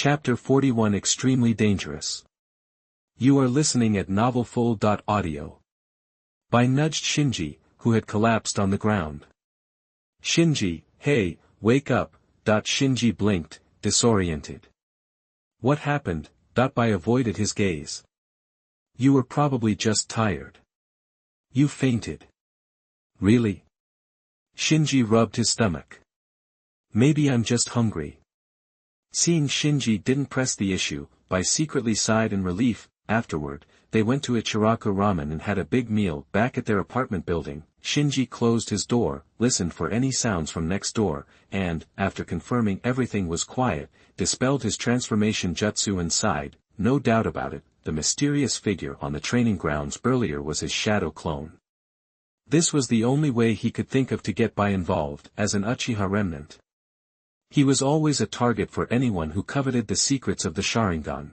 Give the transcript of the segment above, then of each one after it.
Chapter 41 Extremely Dangerous. You are listening at novelfull.audio. By nudged Shinji, who had collapsed on the ground. Shinji, hey, wake up. Shinji blinked, disoriented. What happened? Bai avoided his gaze. You were probably just tired. You fainted. Really? Shinji rubbed his stomach. Maybe I'm just hungry. Seeing Shinji didn't press the issue, Bai secretly sighed in relief. Afterward, they went to Ichiraku Ramen and had a big meal. Back at their apartment building, Shinji closed his door, listened for any sounds from next door, and, after confirming everything was quiet, dispelled his transformation jutsu and sighed. No doubt about it, the mysterious figure on the training grounds earlier was his shadow clone. This was the only way he could think of to get Bai involved, as an Uchiha remnant. He was always a target for anyone who coveted the secrets of the Sharingan.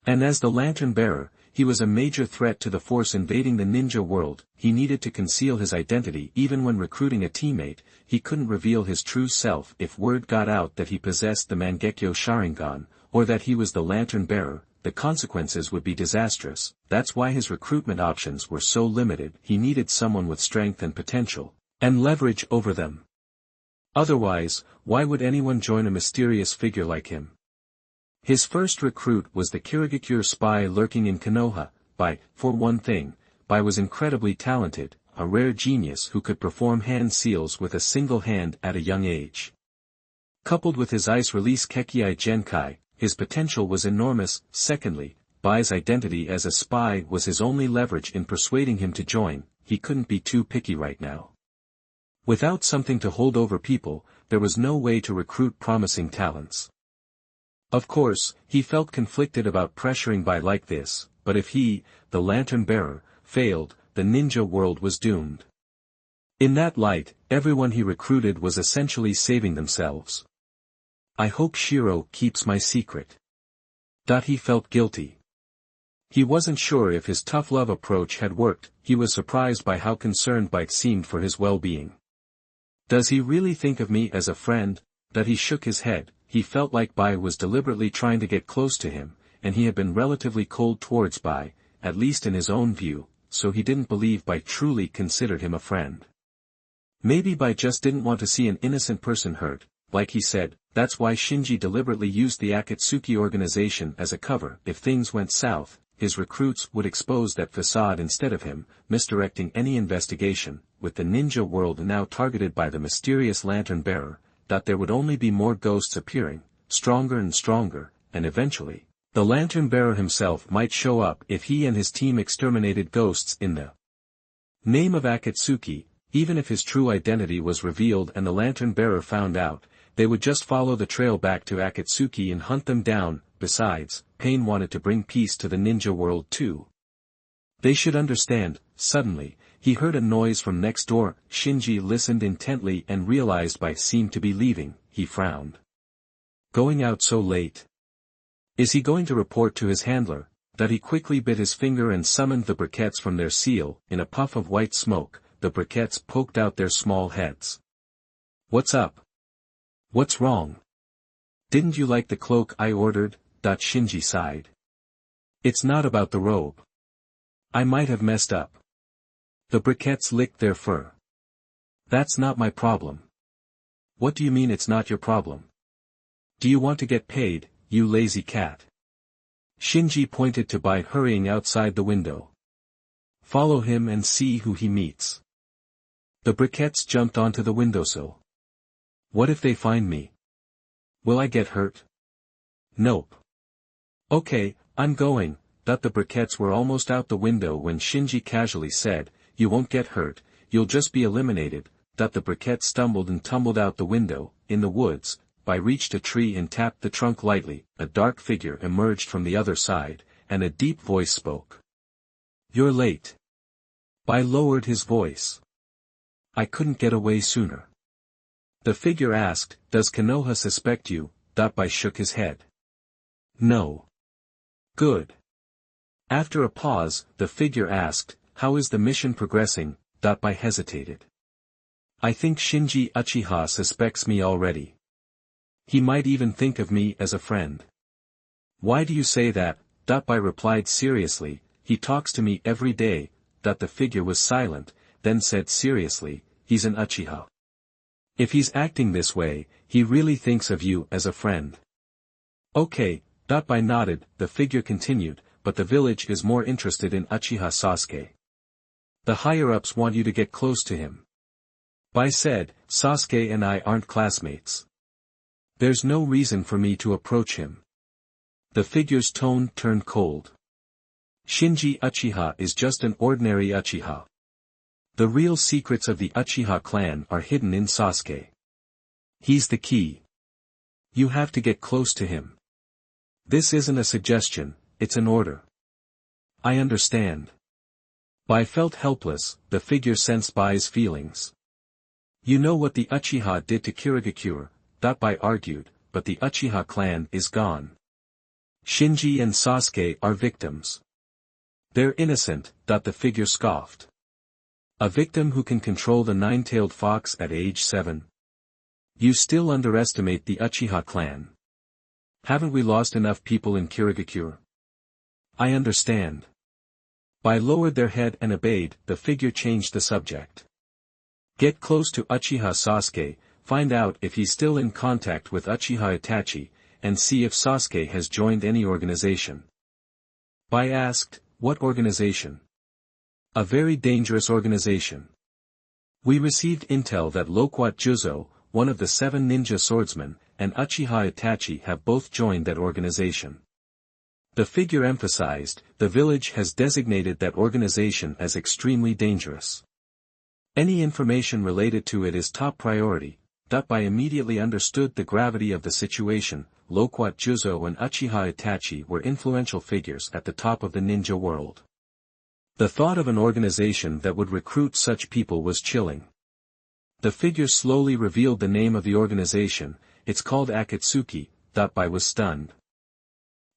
And as the lantern bearer, he was a major threat to the force invading the ninja world. He needed to conceal his identity. Even when recruiting a teammate, he couldn't reveal his true self. If word got out that he possessed the Mangekyo Sharingan, or that he was the lantern bearer, the consequences would be disastrous. That's why his recruitment options were so limited. He needed someone with strength and potential, and leverage over them. Otherwise, why would anyone join a mysterious figure like him? His first recruit was the Kirigakure spy lurking in Konoha. Bai, for one thing, Bai was incredibly talented, a rare genius who could perform hand seals with a single hand at a young age. Coupled with his ice release Kekii Genkai, his potential was enormous. Secondly, Bai's identity as a spy was his only leverage in persuading him to join. He couldn't be too picky right now. Without something to hold over people, there was no way to recruit promising talents. Of course, he felt conflicted about pressuring Bai like this, but if he, the lantern bearer, failed, the ninja world was doomed. In that light, everyone he recruited was essentially saving themselves. I hope Shiro keeps my secret. He felt guilty. He wasn't sure if his tough love approach had worked. He was surprised by how concerned Bai seemed for his well-being. Does he really think of me as a friend? He shook his head. He felt like Bai was deliberately trying to get close to him, and he had been relatively cold towards Bai, at least in his own view, so he didn't believe Bai truly considered him a friend. Maybe Bai just didn't want to see an innocent person hurt. Like he said, that's why Shinji deliberately used the Akatsuki organization as a cover. If things went south, his recruits would expose that facade instead of him, misdirecting any investigation. With the ninja world now targeted by the mysterious lantern bearer, there would only be more ghosts appearing, stronger and stronger, and eventually, the lantern bearer himself might show up if he and his team exterminated ghosts in the name of Akatsuki. Even if his true identity was revealed and the lantern bearer found out, they would just follow the trail back to Akatsuki and hunt them down. Besides, Pain wanted to bring peace to the ninja world too. They should understand. Suddenly, he heard a noise from next door. Shinji listened intently and realized Bai seemed to be leaving. He frowned. Going out so late? Is he going to report to his handler? He quickly bit his finger and summoned the briquettes from their seal. In a puff of white smoke, the briquettes poked out their small heads. What's up? What's wrong? Didn't you like the cloak I ordered? Shinji sighed. It's not about the robe. I might have messed up. The briquettes licked their fur. That's not my problem. What do you mean it's not your problem? Do you want to get paid, you lazy cat? Shinji pointed to Bai hurrying outside the window. Follow him and see who he meets. The briquettes jumped onto the windowsill. What if they find me? Will I get hurt? Nope. Okay, I'm going. The briquettes were almost out the window when Shinji casually said, you won't get hurt, you'll just be eliminated. The briquettes stumbled and tumbled out the window. In the woods, Bai reached a tree and tapped the trunk lightly. A dark figure emerged from the other side, and a deep voice spoke. You're late. Bai lowered his voice. I couldn't get away sooner. The figure asked, does Konoha suspect you? Bai shook his head. No. Good. After a pause, the figure asked, how is the mission progressing? Bai hesitated. I think Shinji Uchiha suspects me already. He might even think of me as a friend. Why do you say that? Bai replied seriously, he talks to me every day. The figure was silent, then said seriously, he's an Uchiha. If he's acting this way, he really thinks of you as a friend. Okay, Bai nodded. The figure continued, but the village is more interested in Uchiha Sasuke. The higher-ups want you to get close to him. Bai said, Sasuke and I aren't classmates. There's no reason for me to approach him. The figure's tone turned cold. Shinji Uchiha is just an ordinary Uchiha. The real secrets of the Uchiha clan are hidden in Sasuke. He's the key. You have to get close to him. This isn't a suggestion, it's an order. I understand. Bai felt helpless. The figure sensed Bai's feelings. You know what the Uchiha did to Kirigakure, Bai argued, but the Uchiha clan is gone. Shinji and Sasuke are victims. They're innocent, the figure scoffed. A victim who can control the nine-tailed fox at age 7. You still underestimate the Uchiha clan. Haven't we lost enough people in Kirigakure? I understand. Bai lowered their head and obeyed. The figure changed the subject. Get close to Uchiha Sasuke, find out if he's still in contact with Uchiha Itachi, and see if Sasuke has joined any organization. Bai asked, what organization? A very dangerous organization. We received intel that Loquat Juzo, one of the 7 ninja swordsmen, and Uchiha Itachi have both joined that organization. The figure emphasized, the village has designated that organization as extremely dangerous. Any information related to it is top priority. Bai immediately understood the gravity of the situation. Loquat Juzo and Uchiha Itachi were influential figures at the top of the ninja world. The thought of an organization that would recruit such people was chilling. The figure slowly revealed the name of the organization. It's called Akatsuki. Bai was stunned.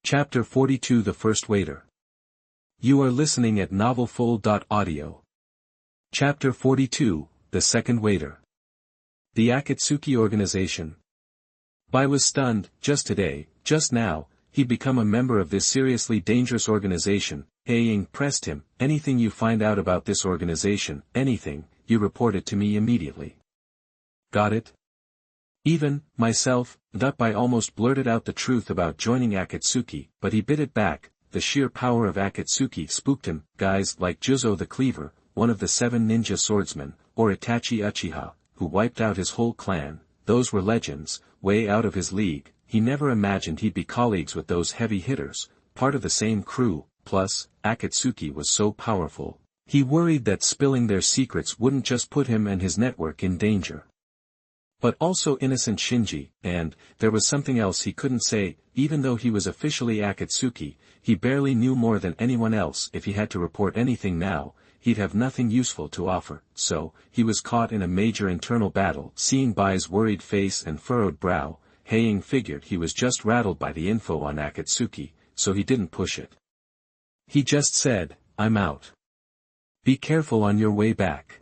Chapter 42 The First Waiter. You are listening at novelfull.audio. Chapter 42 The Second Waiter. The Akatsuki organization. Bai was stunned. Just today, just now, he'd become a member of this seriously dangerous organization. Ying pressed him, anything you find out about this organization, anything, you report it to me immediately. Got it? Even, myself, Bai almost blurted out the truth about joining Akatsuki, but he bit it back. The sheer power of Akatsuki spooked him. Guys like Juzo the Cleaver, one of the 7 ninja swordsmen, or Itachi Uchiha, who wiped out his whole clan, those were legends, way out of his league. He never imagined he'd be colleagues with those heavy hitters, part of the same crew. Plus, Akatsuki was so powerful. He worried that spilling their secrets wouldn't just put him and his network in danger, but also innocent Shinji, and, there was something else he couldn't say. Even though he was officially Akatsuki, he barely knew more than anyone else. If he had to report anything now, he'd have nothing useful to offer, so, he was caught in a major internal battle. Seeing Bai's worried face and furrowed brow, Ying figured he was just rattled by the info on Akatsuki, so he didn't push it. He just said, I'm out. Be careful on your way back.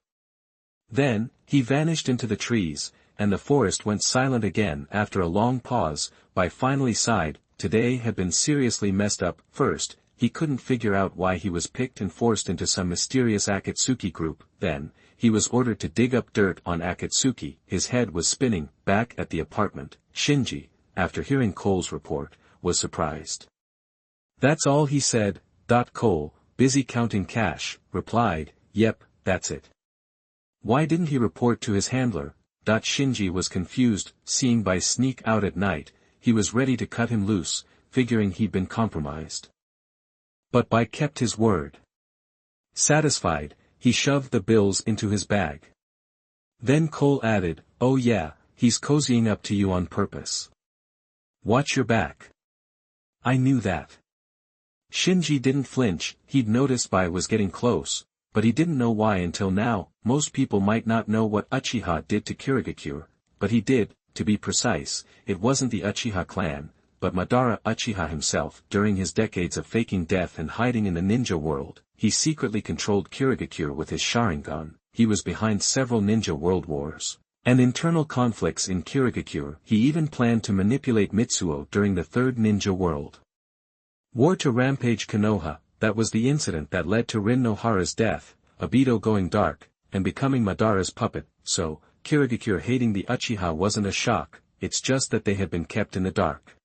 Then, he vanished into the trees, and the forest went silent again. After a long pause, Bai finally sighed. Today had been seriously messed up. First, he couldn't figure out why he was picked and forced into some mysterious Akatsuki group. Then, he was ordered to dig up dirt on Akatsuki. His head was spinning. Back at the apartment, Shinji, after hearing Cole's report, was surprised. That's all he said. Cole, busy counting cash, replied, yep, that's it. Why didn't he report to his handler? Shinji was confused. Seeing Bai sneak out at night, he was ready to cut him loose, figuring he'd been compromised. But Bai kept his word. Satisfied, he shoved the bills into his bag. Then Cole added, oh yeah, he's cozying up to you on purpose. Watch your back. I knew that. Shinji didn't flinch. He'd noticed Bai was getting close, but he didn't know why until now. Most people might not know what Uchiha did to Kirigakure, but he did. To be precise, it wasn't the Uchiha clan, but Madara Uchiha himself. During his decades of faking death and hiding in the ninja world, he secretly controlled Kirigakure with his Sharingan. He was behind several ninja world wars. And internal conflicts in Kirigakure. He even planned to manipulate Mitsuo during the Third Ninja World War to rampage Konoha. That was the incident that led to Rin Nohara's death, Obito going dark, and becoming Madara's puppet. So, Kirigakure hating the Uchiha wasn't a shock, it's just that they had been kept in the dark.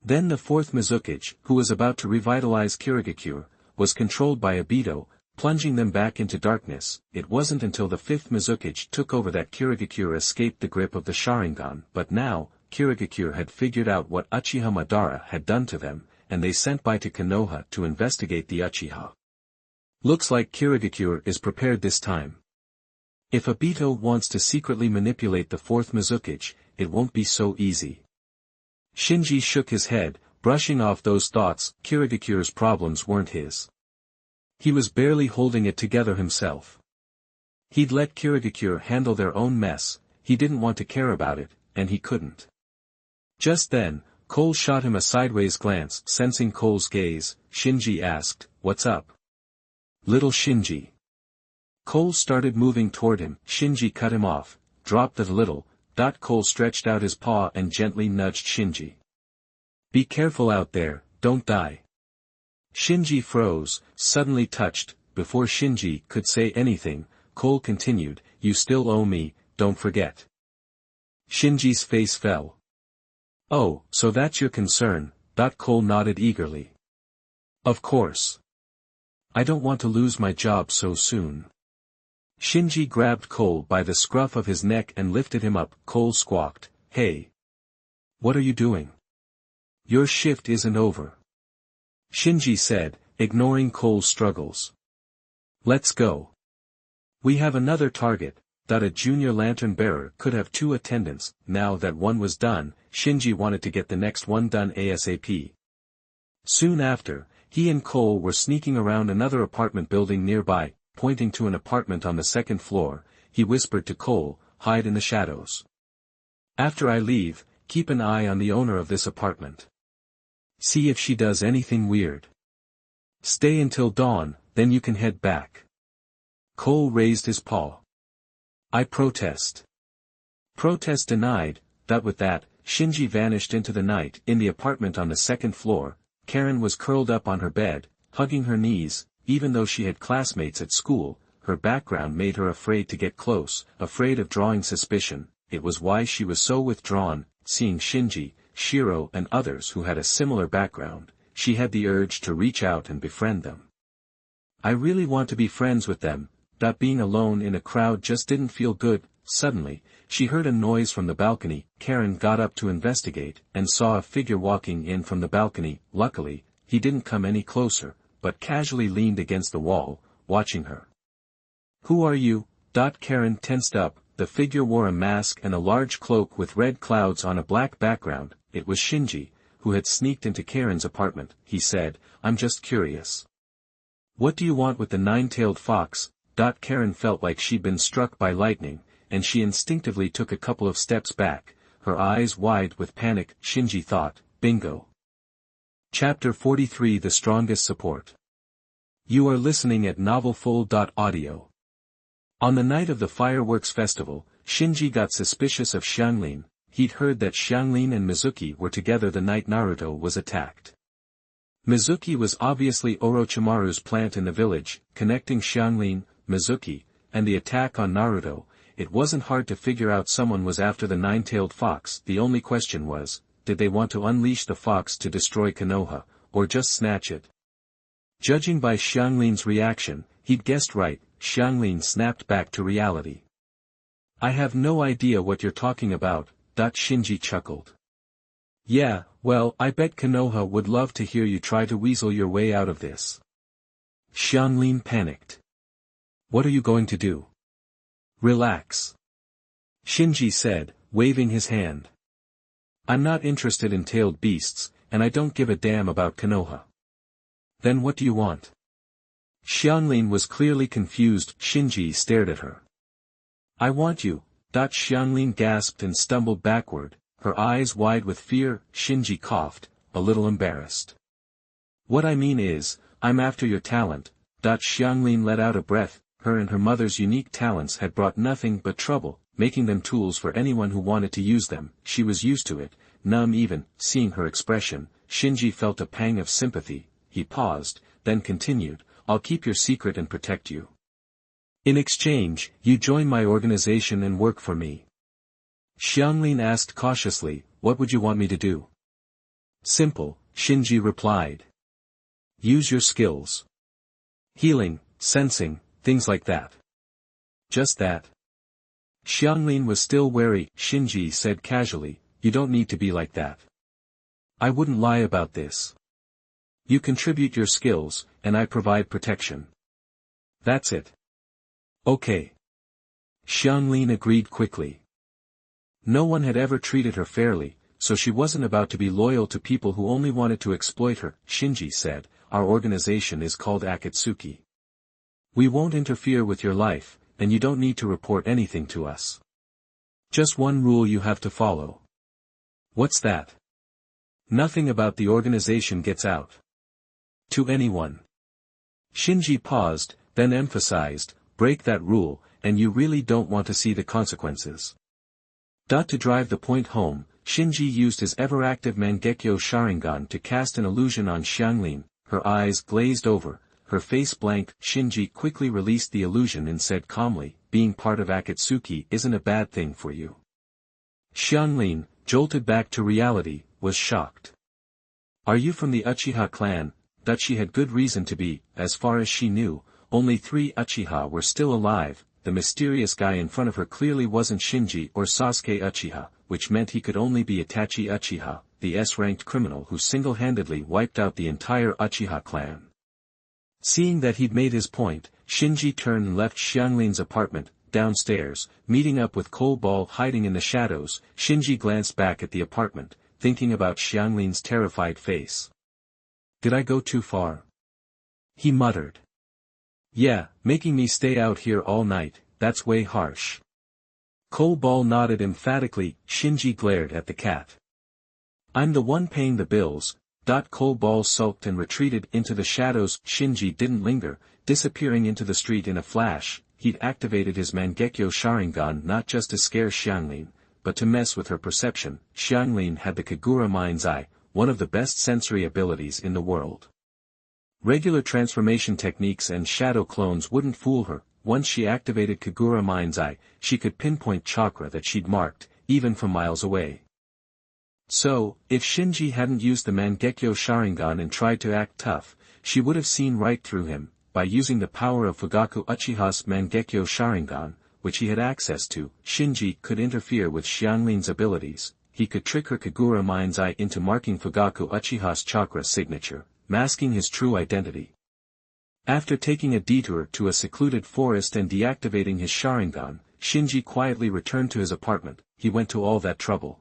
Then the fourth Mizukage, who was about to revitalize Kirigakure, was controlled by Obito, plunging them back into darkness. It wasn't until the fifth Mizukage took over that Kirigakure escaped the grip of the Sharingan. But now, Kirigakure had figured out what Uchiha Madara had done to them, and they sent by to Konoha to investigate the Uchiha. Looks like Kirigakure is prepared this time. If Obito wants to secretly manipulate the fourth Mizukage, it won't be so easy. Shinji shook his head, brushing off those thoughts. Kirigakure's problems weren't his. He was barely holding it together himself. He'd let Kirigakure handle their own mess, he didn't want to care about it, and he couldn't. Just then, Cole shot him a sideways glance. Sensing Cole's gaze, Shinji asked, "What's up?" "Little Shinji." Cole started moving toward him. Shinji cut him off, dropped it a little. Cole stretched out his paw and gently nudged Shinji. "Be careful out there, don't die." Shinji froze, suddenly touched. Before Shinji could say anything, Cole continued, "You still owe me, don't forget." Shinji's face fell. "Oh, so that's your concern." Cole nodded eagerly. "Of course. I don't want to lose my job so soon." Shinji grabbed Cole by the scruff of his neck and lifted him up. Cole squawked, "Hey! What are you doing? Your shift isn't over." Shinji said, ignoring Cole's struggles. "Let's go. We have another target." A junior lantern bearer could have two attendants. Now that one was done, Shinji wanted to get the next one done ASAP. Soon after, he and Cole were sneaking around another apartment building nearby. Pointing to an apartment on the second floor, he whispered to Cole, "Hide in the shadows. After I leave, keep an eye on the owner of this apartment. See if she does anything weird. Stay until dawn, then you can head back." Cole raised his paw. "I protest." "Protest denied." With that, Shinji vanished into the night. In the apartment on the second floor, Karen was curled up on her bed, hugging her knees. Even though she had classmates at school, her background made her afraid to get close, afraid of drawing suspicion. It was why she was so withdrawn. Seeing Shinji, Shiro and others who had a similar background, she had the urge to reach out and befriend them. "I really want to be friends with them." Being alone in a crowd just didn't feel good. Suddenly, she heard a noise from the balcony. Karen got up to investigate, and saw a figure walking in from the balcony. Luckily, he didn't come any closer, but casually leaned against the wall, watching her. "Who are you?" Karen tensed up. The figure wore a mask and a large cloak with red clouds on a black background. It was Shinji, who had sneaked into Karen's apartment. He said, "I'm just curious. What do you want with the nine-tailed fox?" Karen felt like she'd been struck by lightning, and she instinctively took a couple of steps back, her eyes wide with panic. Shinji thought, "Bingo." Chapter 43 The Strongest Support. You are listening at novelfull.audio. On the night of the fireworks festival, Shinji got suspicious of Xianglin. He'd heard that Xianglin and Mizuki were together the night Naruto was attacked. Mizuki was obviously Orochimaru's plant in the village, connecting Xianglin, Mizuki, and the attack on Naruto. It wasn't hard to figure out someone was after the nine-tailed fox. The only question was, did they want to unleash the fox to destroy Konoha, or just snatch it? Judging by Xianglin's reaction, he'd guessed right. Xianglin snapped back to reality. "I have no idea what you're talking about," Shinji chuckled. "Yeah, well, I bet Konoha would love to hear you try to weasel your way out of this." Xianglin panicked. "What are you going to do?" "Relax," Shinji said, waving his hand. "I'm not interested in tailed beasts, and I don't give a damn about Konoha." "Then what do you want?" Xianglin was clearly confused. Shinji stared at her. "I want you." Xianglin gasped and stumbled backward, her eyes wide with fear. Shinji coughed, a little embarrassed. "What I mean is, I'm after your talent." Xianglin let out a breath. Her and her mother's unique talents had brought nothing but trouble. making them tools for anyone who wanted to use them. She was used to it, numb even. Seeing her expression, Shinji felt a pang of sympathy. He paused, then continued, "I'll keep your secret and protect you. In exchange, you join my organization and work for me." Xianglin asked cautiously, "What would you want me to do?" "Simple," Shinji replied. "Use your skills. Healing, sensing, things like that." "Just that?" Xianglin was still wary. Shinji said casually, "You don't need to be like that. I wouldn't lie about this. You contribute your skills, and I provide protection. That's it." "Okay." Xianglin agreed quickly. No one had ever treated her fairly, so she wasn't about to be loyal to people who only wanted to exploit her. Shinji said, "Our organization is called Akatsuki. We won't interfere with your life, and you don't need to report anything to us. Just one rule you have to follow." "What's that?" "Nothing about the organization gets out to anyone." Shinji paused, then emphasized, "Break that rule, and you really don't want to see the consequences." To drive the point home, Shinji used his ever-active Mangekyo Sharingan to cast an illusion on Xianglin. Her eyes glazed over, her face blank. Shinji quickly released the illusion and said calmly, "Being part of Akatsuki isn't a bad thing for you." Xianglin, jolted back to reality, was shocked. "Are you from the Uchiha clan?" That she had good reason to be. As far as she knew, only 3 Uchiha were still alive. The mysterious guy in front of her clearly wasn't Shinji or Sasuke Uchiha, which meant he could only be Itachi Uchiha, the S-ranked criminal who single-handedly wiped out the entire Uchiha clan. Seeing that he'd made his point, Shinji turned and left Xianglin's apartment. Downstairs, meeting up with Cobalt hiding in the shadows, Shinji glanced back at the apartment, thinking about Xianglin's terrified face. "Did I go too far?" he muttered. "Yeah, making me stay out here all night, that's way harsh." Cobalt nodded emphatically. Shinji glared at the cat. "I'm the one paying the bills." Cobalt sulked and retreated into the shadows. Shinji didn't linger, disappearing into the street in a flash. He'd activated his Mangekyo Sharingan not just to scare Xianglin, but to mess with her perception. Xianglin had the Kagura Mind's Eye, one of the best sensory abilities in the world. Regular transformation techniques and shadow clones wouldn't fool her. Once she activated Kagura Mind's Eye, she could pinpoint chakra that she'd marked, even from miles away. So, if Shinji hadn't used the Mangekyo Sharingan and tried to act tough, she would have seen right through him. By using the power of Fugaku Uchiha's Mangekyo Sharingan, which he had access to, Shinji could interfere with Xianglin's abilities. He could trick her Kagura Mind's Eye into marking Fugaku Uchiha's chakra signature, masking his true identity. After taking a detour to a secluded forest and deactivating his Sharingan, Shinji quietly returned to his apartment. He went to all that trouble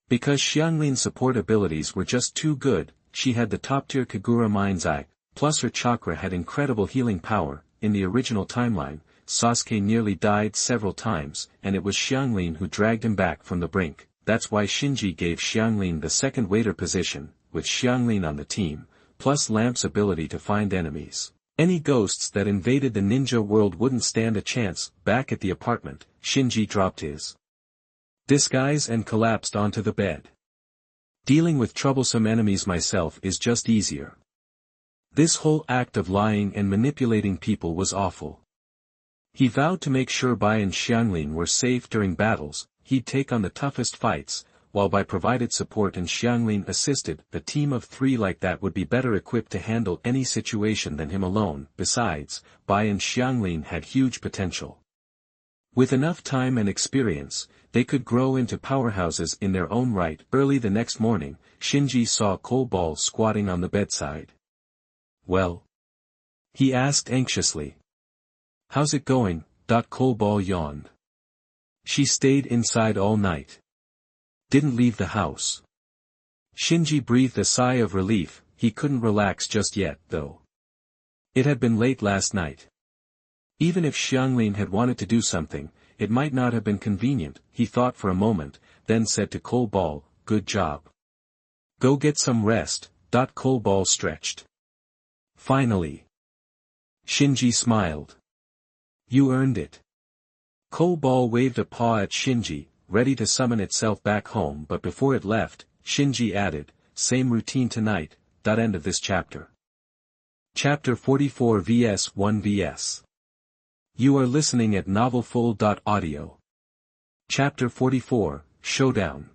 because Xianglin's support abilities were just too good. She had the top-tier Kagura Mind's Eye, plus her chakra had incredible healing power. In the original timeline, Sasuke nearly died several times, and it was Xianglin who dragged him back from the brink. That's why Shinji gave Xianglin the second waiter position. With Xianglin on the team, plus Lamp's ability to find enemies, any ghosts that invaded the ninja world wouldn't stand a chance. Back at the apartment, Shinji dropped his disguise and collapsed onto the bed. "Dealing with troublesome enemies myself is just easier. This whole act of lying and manipulating people was awful." He vowed to make sure Bai and Xianglin were safe during battles. He'd take on the toughest fights, while Bai provided support and Xianglin assisted. A team of 3 like that would be better equipped to handle any situation than him alone. Besides, Bai and Xianglin had huge potential. With enough time and experience, they could grow into powerhouses in their own right. Early the next morning, Shinji saw Cobalt squatting on the bedside. "Well?" he asked anxiously. "How's it going?" Cobalt yawned. "She stayed inside all night. Didn't leave the house." Shinji breathed a sigh of relief. He couldn't relax just yet, though. It had been late last night. Even if Xianglin had wanted to do something, it might not have been convenient. He thought for a moment, then said to Cobalt, "Good job. Go get some rest." Cobalt stretched. "Finally." Shinji smiled. "You earned it." Coal Ball waved a paw at Shinji, ready to summon itself back home, but before it left, Shinji added, "Same routine tonight." End of this chapter. Chapter 44 vs 1 vs. You are listening at novelfull.audio. Chapter 44, Showdown.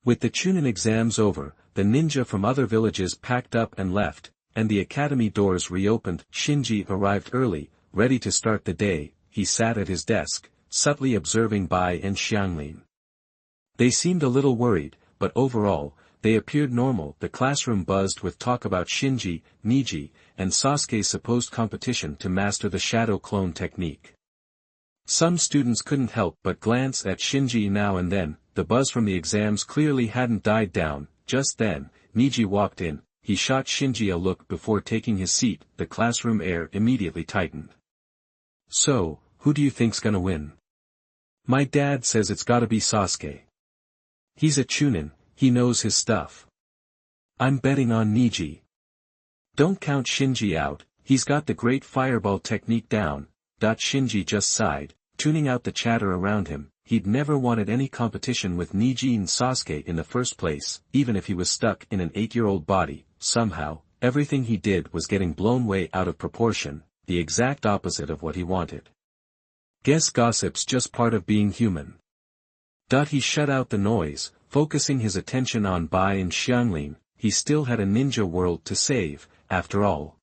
With the Chunin exams over, the ninja from other villages packed up and left, and the academy doors reopened. Shinji arrived early, ready to start the day. He sat at his desk, subtly observing Bai and Xianglin. They seemed a little worried, but overall, they appeared normal. The classroom buzzed with talk about Shinji, Niji, and Sasuke's supposed competition to master the shadow clone technique. Some students couldn't help but glance at Shinji now and then. The buzz from the exams clearly hadn't died down. Just then, Niji walked in. He shot Shinji a look before taking his seat. The classroom air immediately tightened. "So, who do you think's gonna win?" "My dad says it's gotta be Sasuke. He's a Chunin, he knows his stuff." "I'm betting on Niji." "Don't count Shinji out, he's got the great fireball technique down." Shinji just sighed, tuning out the chatter around him. He'd never wanted any competition with Niji and Sasuke in the first place, even if he was stuck in an 8-year-old body. Somehow, everything he did was getting blown way out of proportion, the exact opposite of what he wanted. Guess gossip's just part of being human. He shut out the noise, focusing his attention on Bai and Xianglin. He still had a ninja world to save, after all.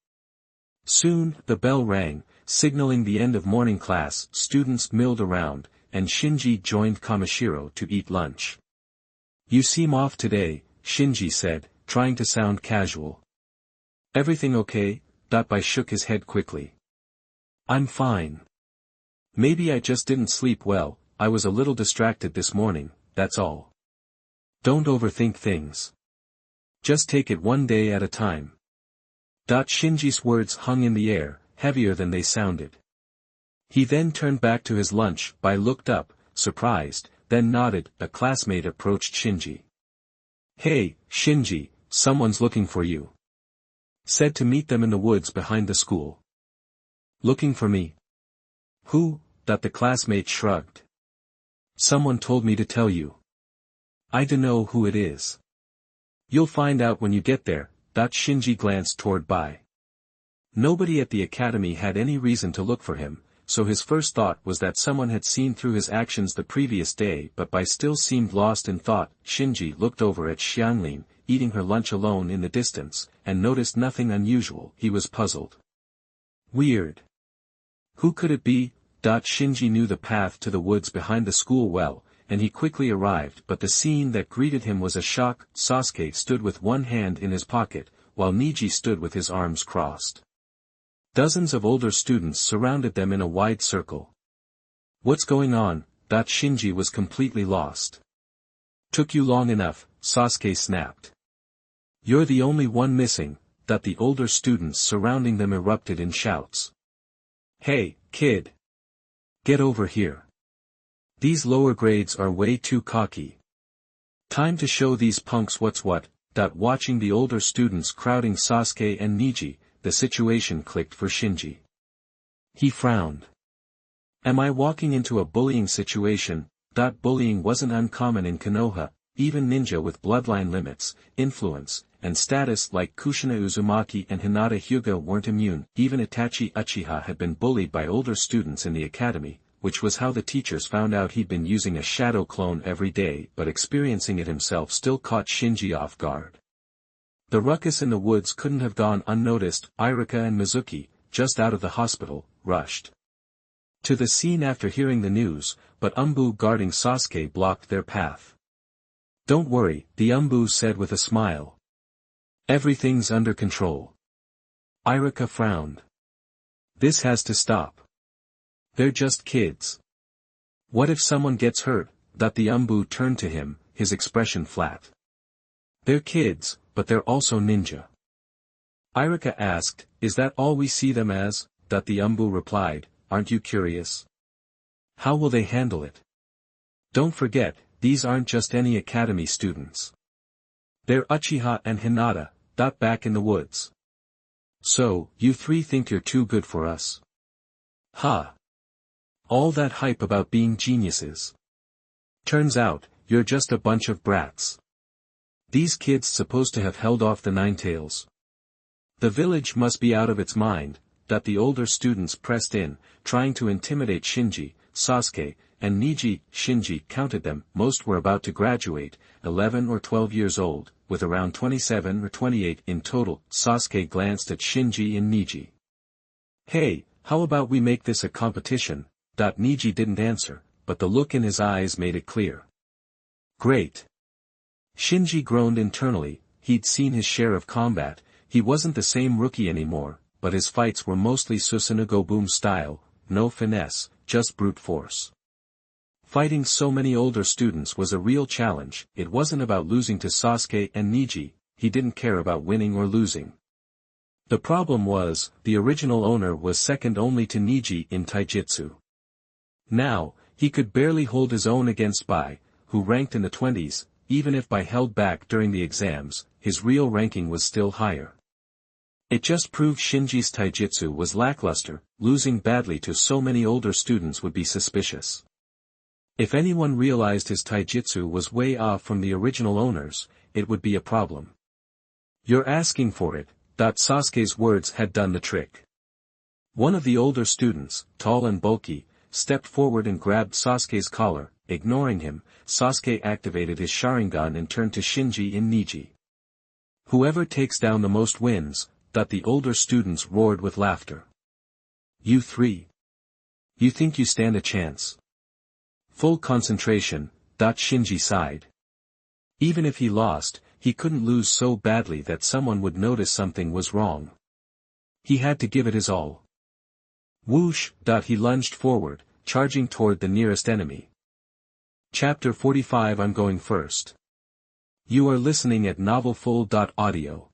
Soon, the bell rang, signaling the end of morning class. Students milled around, and Shinji joined Kamishiro to eat lunch. "You seem off today," Shinji said, trying to sound casual. "Everything okay?" Bai shook his head quickly. "I'm fine. Maybe I just didn't sleep well. I was a little distracted this morning, that's all. Don't overthink things. Just take it one day at a time." Shinji's words hung in the air, heavier than they sounded. He then turned back to his lunch. Bai looked up, surprised, then nodded. A classmate approached Shinji. "Hey, Shinji, someone's looking for you. Said to meet them in the woods behind the school." "Looking for me? Who?" The classmate shrugged. "Someone told me to tell you. I dunno who it is. You'll find out when you get there." Shinji glanced toward Bai. Nobody at the academy had any reason to look for him, so his first thought was that someone had seen through his actions the previous day, but Bai still seemed lost in thought. Shinji looked over at Xianglin, eating her lunch alone in the distance, and noticed nothing unusual. He was puzzled. Weird. Who could it be? Shinji knew the path to the woods behind the school well, and he quickly arrived, but the scene that greeted him was a shock. Sasuke stood with one hand in his pocket, while Niji stood with his arms crossed. Dozens of older students surrounded them in a wide circle. "What's going on?" Shinji was completely lost. "Took you long enough," Sasuke snapped. "You're the only one missing." The older students surrounding them erupted in shouts. "Hey, kid! Get over here. These lower grades are way too cocky. Time to show these punks what's what." Watching the older students crowding Sasuke and Niji, the situation clicked for Shinji. He frowned. "Am I walking into a bullying situation?" Bullying wasn't uncommon in Konoha. Even ninja with bloodline limits, influence, and status like Kushina Uzumaki and Hinata Hyuga weren't immune. Even Itachi Uchiha had been bullied by older students in the academy, which was how the teachers found out he'd been using a shadow clone every day, but experiencing it himself still caught Shinji off guard. The ruckus in the woods couldn't have gone unnoticed. Irika and Mizuki, just out of the hospital, rushed to the scene after hearing the news, but Umbu guarding Sasuke blocked their path. "Don't worry," the Umbu said with a smile. "Everything's under control." Irika frowned. "This has to stop. They're just kids. What if someone gets hurt?" The Umbu turned to him, his expression flat. "They're kids, but they're also ninja." Irika asked, "Is that all we see them as?" The Umbu replied, "Aren't you curious? How will they handle it? Don't forget, these aren't just any academy students. They're Uchiha and Hinata, back in the woods. So, you three think you're too good for us? Ha! All that hype about being geniuses. Turns out, you're just a bunch of brats. These kids supposed to have held off the Ninetales. The village must be out of its mind, that the older students pressed in, trying to intimidate Shinji, Sasuke, and Niji. Shinji counted them, most were about to graduate, 11 or 12 years old, with around 27 or 28 in total. Sasuke glanced at Shinji and Niji. Hey, how about we make this a competition? Niji didn't answer, but the look in his eyes made it clear. Great. Shinji groaned internally. He'd seen his share of combat. He wasn't the same rookie anymore, but his fights were mostly Susanoo boom style, no finesse, just brute force. Fighting so many older students was a real challenge. It wasn't about losing to Sasuke and Niji, he didn't care about winning or losing. The problem was, the original owner was second only to Niji in taijutsu. Now, he could barely hold his own against Bai, who ranked in the 20s, even if Bai held back during the exams, his real ranking was still higher. It just proved Shinji's taijutsu was lackluster. Losing badly to so many older students would be suspicious. If anyone realized his taijutsu was way off from the original owners, it would be a problem. You're asking for it. Sasuke's words had done the trick. One of the older students, tall and bulky, stepped forward and grabbed Sasuke's collar. Ignoring him, Sasuke activated his Sharingan and turned to Shinji and Niji. Whoever takes down the most wins. The older students roared with laughter. You three. You think you stand a chance? Full concentration. Shinji sighed. Even if he lost, he couldn't lose so badly that someone would notice something was wrong. He had to give it his all. Whoosh. He lunged forward, charging toward the nearest enemy. Chapter 45. I'm going first. You are listening at novelfull.audio.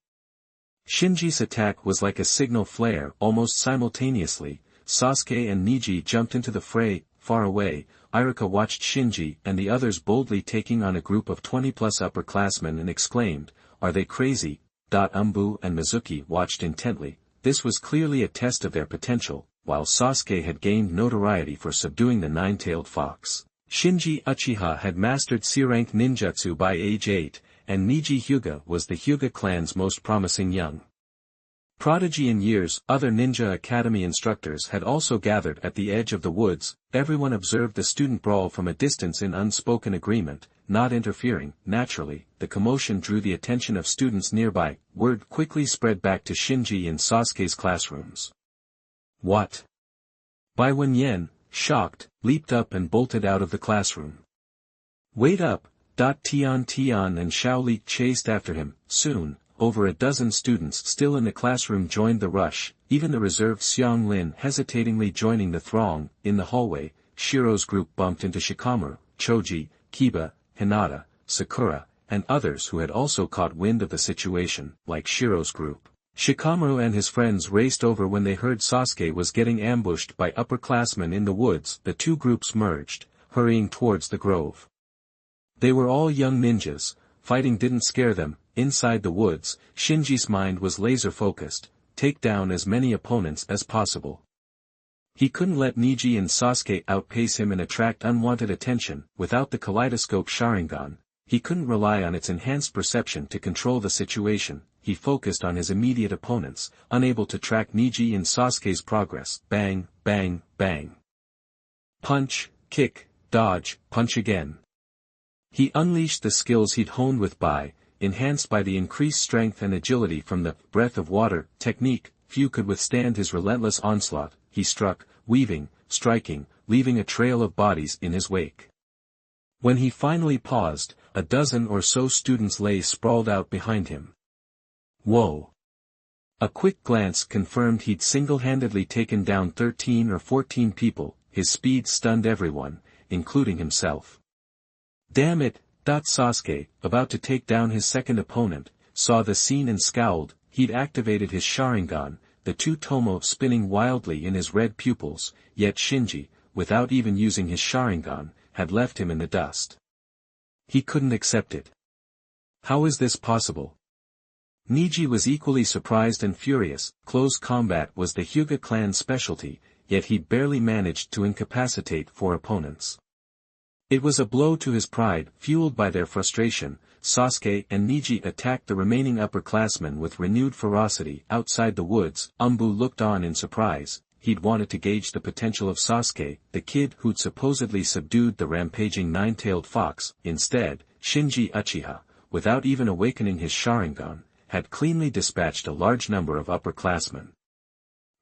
Shinji's attack was like a signal flare. Almost simultaneously, Sasuke and Niji jumped into the fray. Far away, Iruka watched Shinji and the others boldly taking on a group of 20-plus upperclassmen and exclaimed, "Are they crazy?" Umbu and Mizuki watched intently. This was clearly a test of their potential. While Sasuke had gained notoriety for subduing the nine-tailed fox, Shinji Uchiha had mastered C-rank ninjutsu by age 8, and Niji Hyuga was the Hyuga clan's most promising young prodigy in years. Other ninja academy instructors had also gathered at the edge of the woods. Everyone observed the student brawl from a distance in unspoken agreement, not interfering. Naturally, the commotion drew the attention of students nearby. Word quickly spread back to Shinji and Sasuke's classrooms. What? Bai Wenyan, shocked, leaped up and bolted out of the classroom. Wait up! Tian and Shaoli chased after him. Soon, over a dozen students still in the classroom joined the rush, even the reserved Xiang Lin hesitatingly joining the throng. In the hallway, Shiro's group bumped into Shikamaru, Choji, Kiba, Hinata, Sakura, and others who had also caught wind of the situation. Like Shiro's group, Shikamaru and his friends raced over when they heard Sasuke was getting ambushed by upperclassmen in the woods. The two groups merged, hurrying towards the grove. They were all young ninjas. Fighting didn't scare them. Inside the woods, Shinji's mind was laser-focused, take down as many opponents as possible. He couldn't let Niji and Sasuke outpace him and attract unwanted attention. Without the kaleidoscope Sharingan, he couldn't rely on its enhanced perception to control the situation. He focused on his immediate opponents, unable to track Niji and Sasuke's progress. Bang, bang, bang. Punch, kick, dodge, punch again. He unleashed the skills he'd honed with Bai, enhanced by the increased strength and agility from the breath of water technique. Few could withstand his relentless onslaught. He struck, weaving, striking, leaving a trail of bodies in his wake. When he finally paused, a dozen or so students lay sprawled out behind him. Whoa! A quick glance confirmed he'd single-handedly taken down 13 or 14 people. His speed stunned everyone, including himself. Damn it! Sasuke, about to take down his second opponent, saw the scene and scowled. He'd activated his Sharingan, the two tomo spinning wildly in his red pupils, yet Shinji, without even using his Sharingan, had left him in the dust. He couldn't accept it. How is this possible? Niji was equally surprised and furious. Close combat was the Hyuga clan's specialty. yet he barely managed to incapacitate 4 opponents. It was a blow to his pride. Fueled by their frustration, Sasuke and Neji attacked the remaining upperclassmen with renewed ferocity. Outside the woods, Umbu looked on in surprise. He'd wanted to gauge the potential of Sasuke, the kid who'd supposedly subdued the rampaging nine-tailed fox. Instead, Shinji Uchiha, without even awakening his Sharingan, had cleanly dispatched a large number of upperclassmen.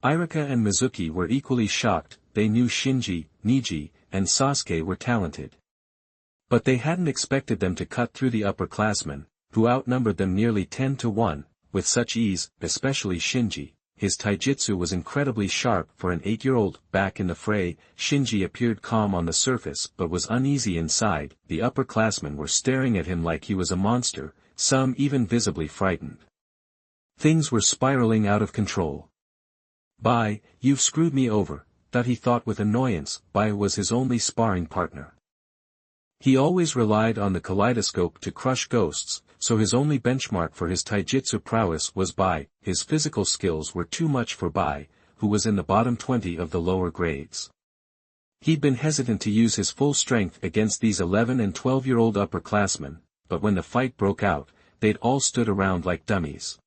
Irika and Mizuki were equally shocked. They knew Shinji, Neji, and Sasuke were talented. But they hadn't expected them to cut through the upperclassmen, who outnumbered them nearly 10-1, with such ease, especially Shinji. His taijutsu was incredibly sharp for an 8-year-old. Back in the fray, Shinji appeared calm on the surface but was uneasy inside. The upperclassmen were staring at him like he was a monster, some even visibly frightened. Things were spiraling out of control. "Bai, you've screwed me over," he thought with annoyance. Bai was his only sparring partner. He always relied on the kaleidoscope to crush ghosts, so his only benchmark for his taijutsu prowess was Bai. His physical skills were too much for Bai, who was in the bottom 20 of the lower grades. He'd been hesitant to use his full strength against these 11 and 12-year-old upperclassmen, but when the fight broke out, they'd all stood around like dummies.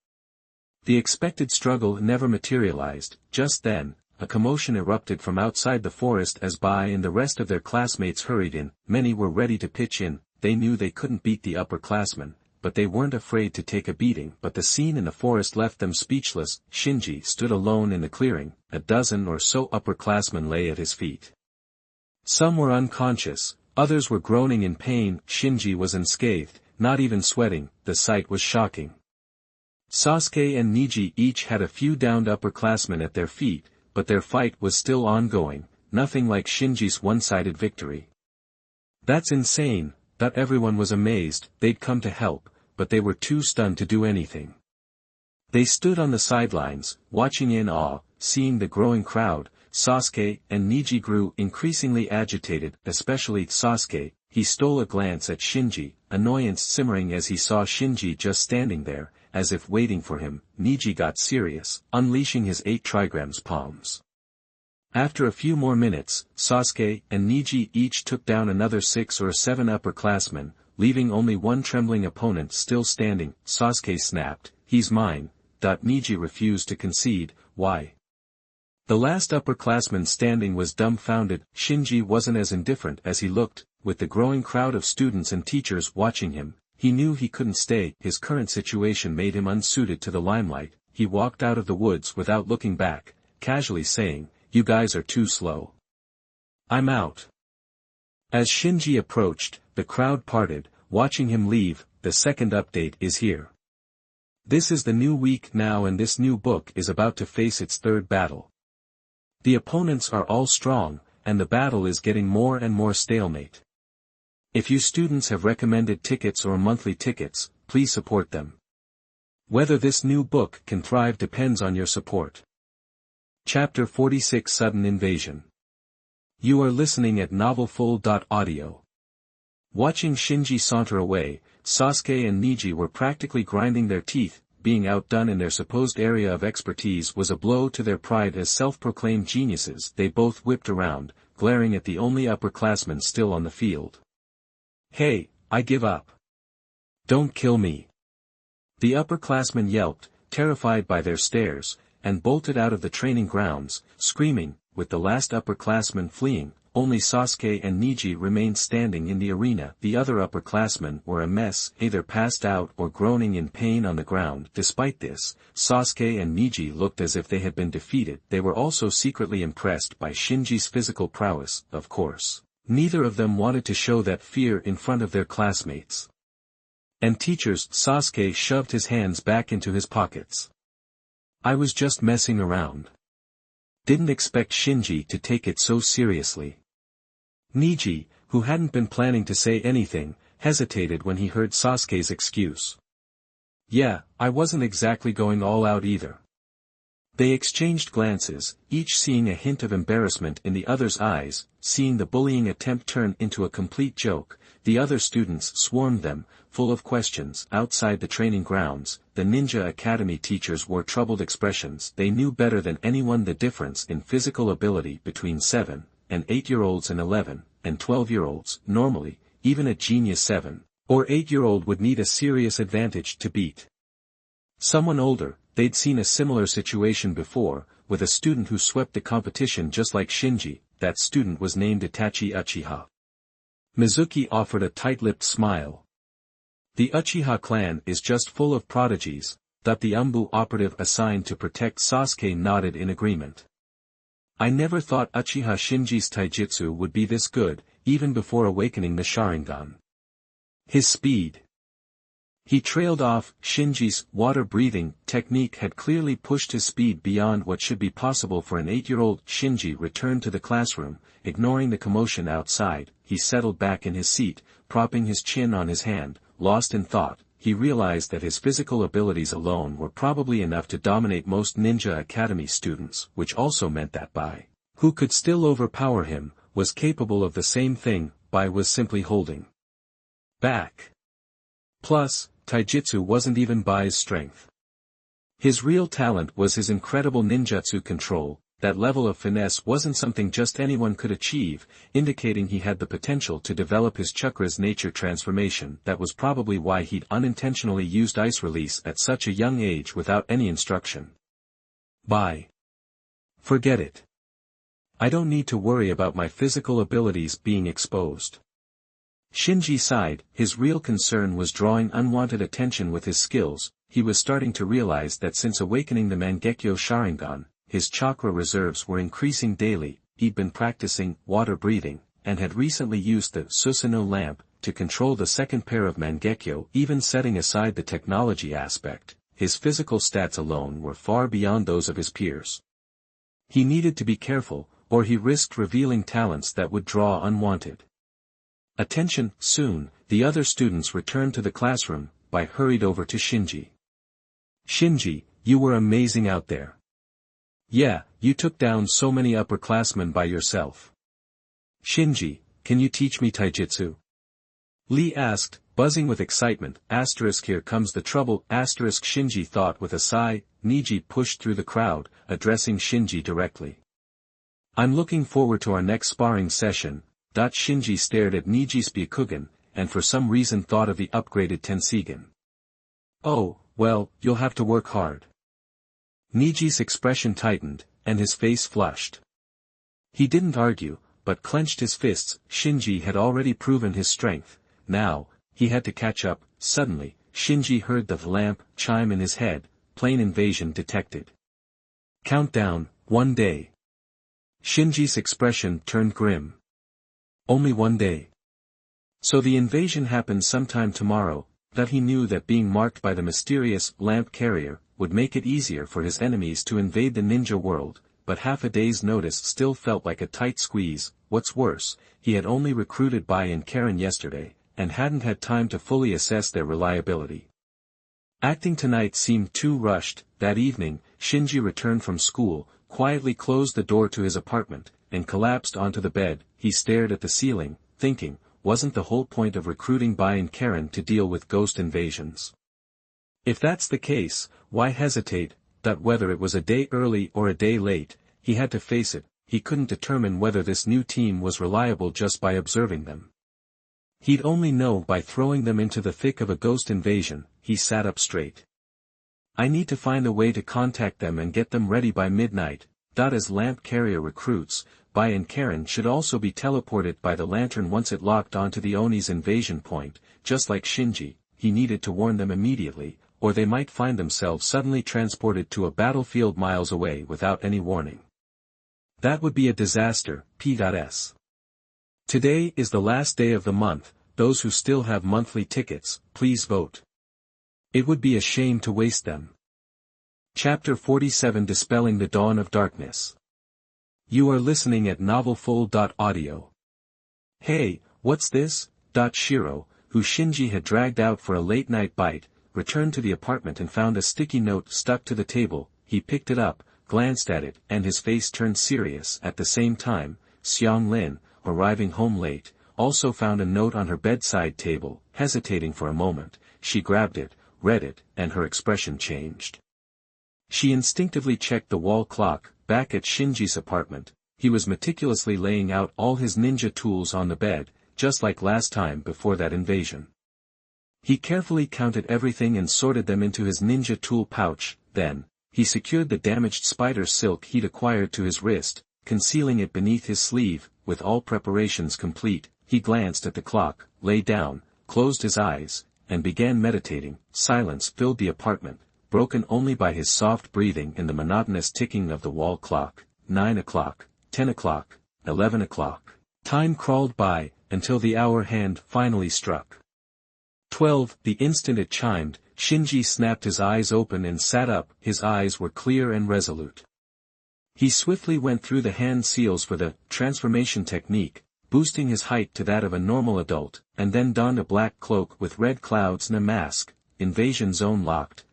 The expected struggle never materialized. Just then, a commotion erupted from outside the forest as Bai and the rest of their classmates hurried in. Many were ready to pitch in. They knew they couldn't beat the upperclassmen, but they weren't afraid to take a beating. But the scene in the forest left them speechless. Shinji stood alone in the clearing. A dozen or so upperclassmen lay at his feet. Some were unconscious, others were groaning in pain. Shinji was unscathed, not even sweating. The sight was shocking. Sasuke and Neji each had a few downed upperclassmen at their feet, but their fight was still ongoing, nothing like Shinji's one-sided victory. "That's insane," everyone was amazed. They'd come to help, but they were too stunned to do anything. They stood on the sidelines, watching in awe. Seeing the growing crowd, Sasuke and Neji grew increasingly agitated, especially Sasuke. He stole a glance at Shinji, annoyance simmering as he saw Shinji just standing there, as if waiting for him. Neji got serious, unleashing his 8 trigrams palms. After a few more minutes, Sasuke and Neji each took down another 6 or 7 upperclassmen, leaving only one trembling opponent still standing. Sasuke snapped, "He's mine." Neji refused to concede. "Why?" The last upperclassman standing was dumbfounded. Shinji wasn't as indifferent as he looked. With the growing crowd of students and teachers watching him, he knew he couldn't stay. His current situation made him unsuited to the limelight. He walked out of the woods without looking back, casually saying, "You guys are too slow. I'm out." As Shinji approached, the crowd parted, watching him leave. The second update is here. This is the new week now, and this new book is about to face its third battle. The opponents are all strong, and the battle is getting more and more stalemate. If you students have recommended tickets or monthly tickets, please support them. Whether this new book can thrive depends on your support. Chapter 46: Sudden Invasion. You are listening at novelfull.audio. Watching Shinji saunter away, Sasuke and Neji were practically grinding their teeth. Being outdone in their supposed area of expertise was a blow to their pride as self-proclaimed geniuses. They both whipped around, glaring at the only upperclassmen still on the field. "Hey, I give up. Don't kill me." The upperclassmen yelped, terrified by their stares, and bolted out of the training grounds, screaming. With the last upperclassman fleeing, only Sasuke and Neji remained standing in the arena. The other upperclassmen were a mess, either passed out or groaning in pain on the ground. Despite this, Sasuke and Neji looked as if they had been defeated. They were also secretly impressed by Shinji's physical prowess. Of course, neither of them wanted to show that fear in front of their classmates and teachers. Sasuke shoved his hands back into his pockets. "I was just messing around. Didn't expect Shinji to take it so seriously." Neji, who hadn't been planning to say anything, hesitated when he heard Sasuke's excuse. "Yeah, I wasn't exactly going all out either." They exchanged glances, each seeing a hint of embarrassment in the other's eyes. Seeing the bullying attempt turn into a complete joke, the other students swarmed them, full of questions. Outside the training grounds, the Ninja Academy teachers wore troubled expressions. They knew better than anyone the difference in physical ability between 7 and 8-year-olds and 11 and 12-year-olds. Normally, even a genius 7 or 8-year-old would need a serious advantage to beat someone older. They'd seen a similar situation before, with a student who swept the competition just like Shinji. That student was named Itachi Uchiha. Mizuki offered a tight-lipped smile. The Uchiha clan is just full of prodigies. That the Umbu operative assigned to protect Sasuke nodded in agreement. I never thought Uchiha Shinji's taijutsu would be this good, even before awakening the Sharingan. His speed. He trailed off. Shinji's water-breathing technique had clearly pushed his speed beyond what should be possible for an 8-year-old. Shinji returned to the classroom, ignoring the commotion outside. He settled back in his seat, propping his chin on his hand, lost in thought. He realized that his physical abilities alone were probably enough to dominate most Ninja Academy students, which also meant that Bai, who could still overpower him, was capable of the same thing. Bai was simply holding back. Plus, taijutsu wasn't even Bai's strength. His real talent was his incredible ninjutsu control. That level of finesse wasn't something just anyone could achieve, indicating he had the potential to develop his chakra's nature transformation. That was probably why he'd unintentionally used ice release at such a young age without any instruction. Bai. Forget it. I don't need to worry about my physical abilities being exposed. Shinji sighed. His real concern was drawing unwanted attention with his skills. He was starting to realize that since awakening the Mangekyo Sharingan, his chakra reserves were increasing daily. He'd been practicing water breathing, and had recently used the Susanoo lamp to control the second pair of Mangekyo. Even setting aside the technology aspect, his physical stats alone were far beyond those of his peers. He needed to be careful, or he risked revealing talents that would draw unwanted attention. Soon, the other students returned to the classroom. Bai hurried over to Shinji. Shinji, you were amazing out there. Yeah, you took down so many upperclassmen by yourself. Shinji, can you teach me taijutsu? Lee asked, buzzing with excitement. Here comes the trouble. Shinji thought with a sigh. Niji pushed through the crowd, addressing Shinji directly. I'm looking forward to our next sparring session. Shinji stared at Niji's Byakugan, and for some reason thought of the upgraded Tensigen. Oh, well, you'll have to work hard. Niji's expression tightened, and his face flushed. He didn't argue, but clenched his fists. Shinji had already proven his strength. Now, he had to catch up. Suddenly, Shinji heard the lamp chime in his head. Plane invasion detected. Countdown, 1 day. Shinji's expression turned grim. Only 1 day. So the invasion happened sometime tomorrow. That he knew that being marked by the mysterious lamp carrier would make it easier for his enemies to invade the ninja world, but half a day's notice still felt like a tight squeeze. What's worse, he had only recruited Bai and Karen yesterday, and hadn't had time to fully assess their reliability. Acting tonight seemed too rushed. That evening, Shinji returned from school, quietly closed the door to his apartment, and collapsed onto the bed. He stared at the ceiling, thinking, wasn't the whole point of recruiting Bai and Karen to deal with ghost invasions? If that's the case, why hesitate? That whether it was a day early or a day late, he had to face it. He couldn't determine whether this new team was reliable just by observing them. He'd only know by throwing them into the thick of a ghost invasion. He sat up straight. I need to find a way to contact them and get them ready by midnight. As lamp carrier recruits, Bai and Karen should also be teleported by the lantern once it locked onto the Oni's invasion point. Just like Shinji, he needed to warn them immediately, or they might find themselves suddenly transported to a battlefield miles away without any warning. That would be a disaster. P.S. Today is the last day of the month. Those who still have monthly tickets, please vote. It would be a shame to waste them. Chapter 47 Dispelling the Dawn of Darkness. You are listening at novelfull.audio. Hey, what's this? Shiro, who Shinji had dragged out for a late-night bite, returned to the apartment and found a sticky note stuck to the table. He picked it up, glanced at it and his face turned serious at the same time. Xiang Lin, arriving home late, also found a note on her bedside table. Hesitating for a moment, she grabbed it, read it, and her expression changed. She instinctively checked the wall clock. Back at Shinji's apartment, he was meticulously laying out all his ninja tools on the bed, just like last time before that invasion. He carefully counted everything and sorted them into his ninja tool pouch. Then, he secured the damaged spider silk he'd acquired to his wrist, concealing it beneath his sleeve. With all preparations complete, he glanced at the clock, lay down, closed his eyes, and began meditating. Silence filled the apartment, broken only by his soft breathing and the monotonous ticking of the wall clock. 9 o'clock, 10 o'clock, 11 o'clock. Time crawled by, until the hour hand finally struck. 12. The instant it chimed, Shinji snapped his eyes open and sat up. His eyes were clear and resolute. He swiftly went through the hand seals for the transformation technique, boosting his height to that of a normal adult, and then donned a black cloak with red clouds and a mask. Invasion zone locked.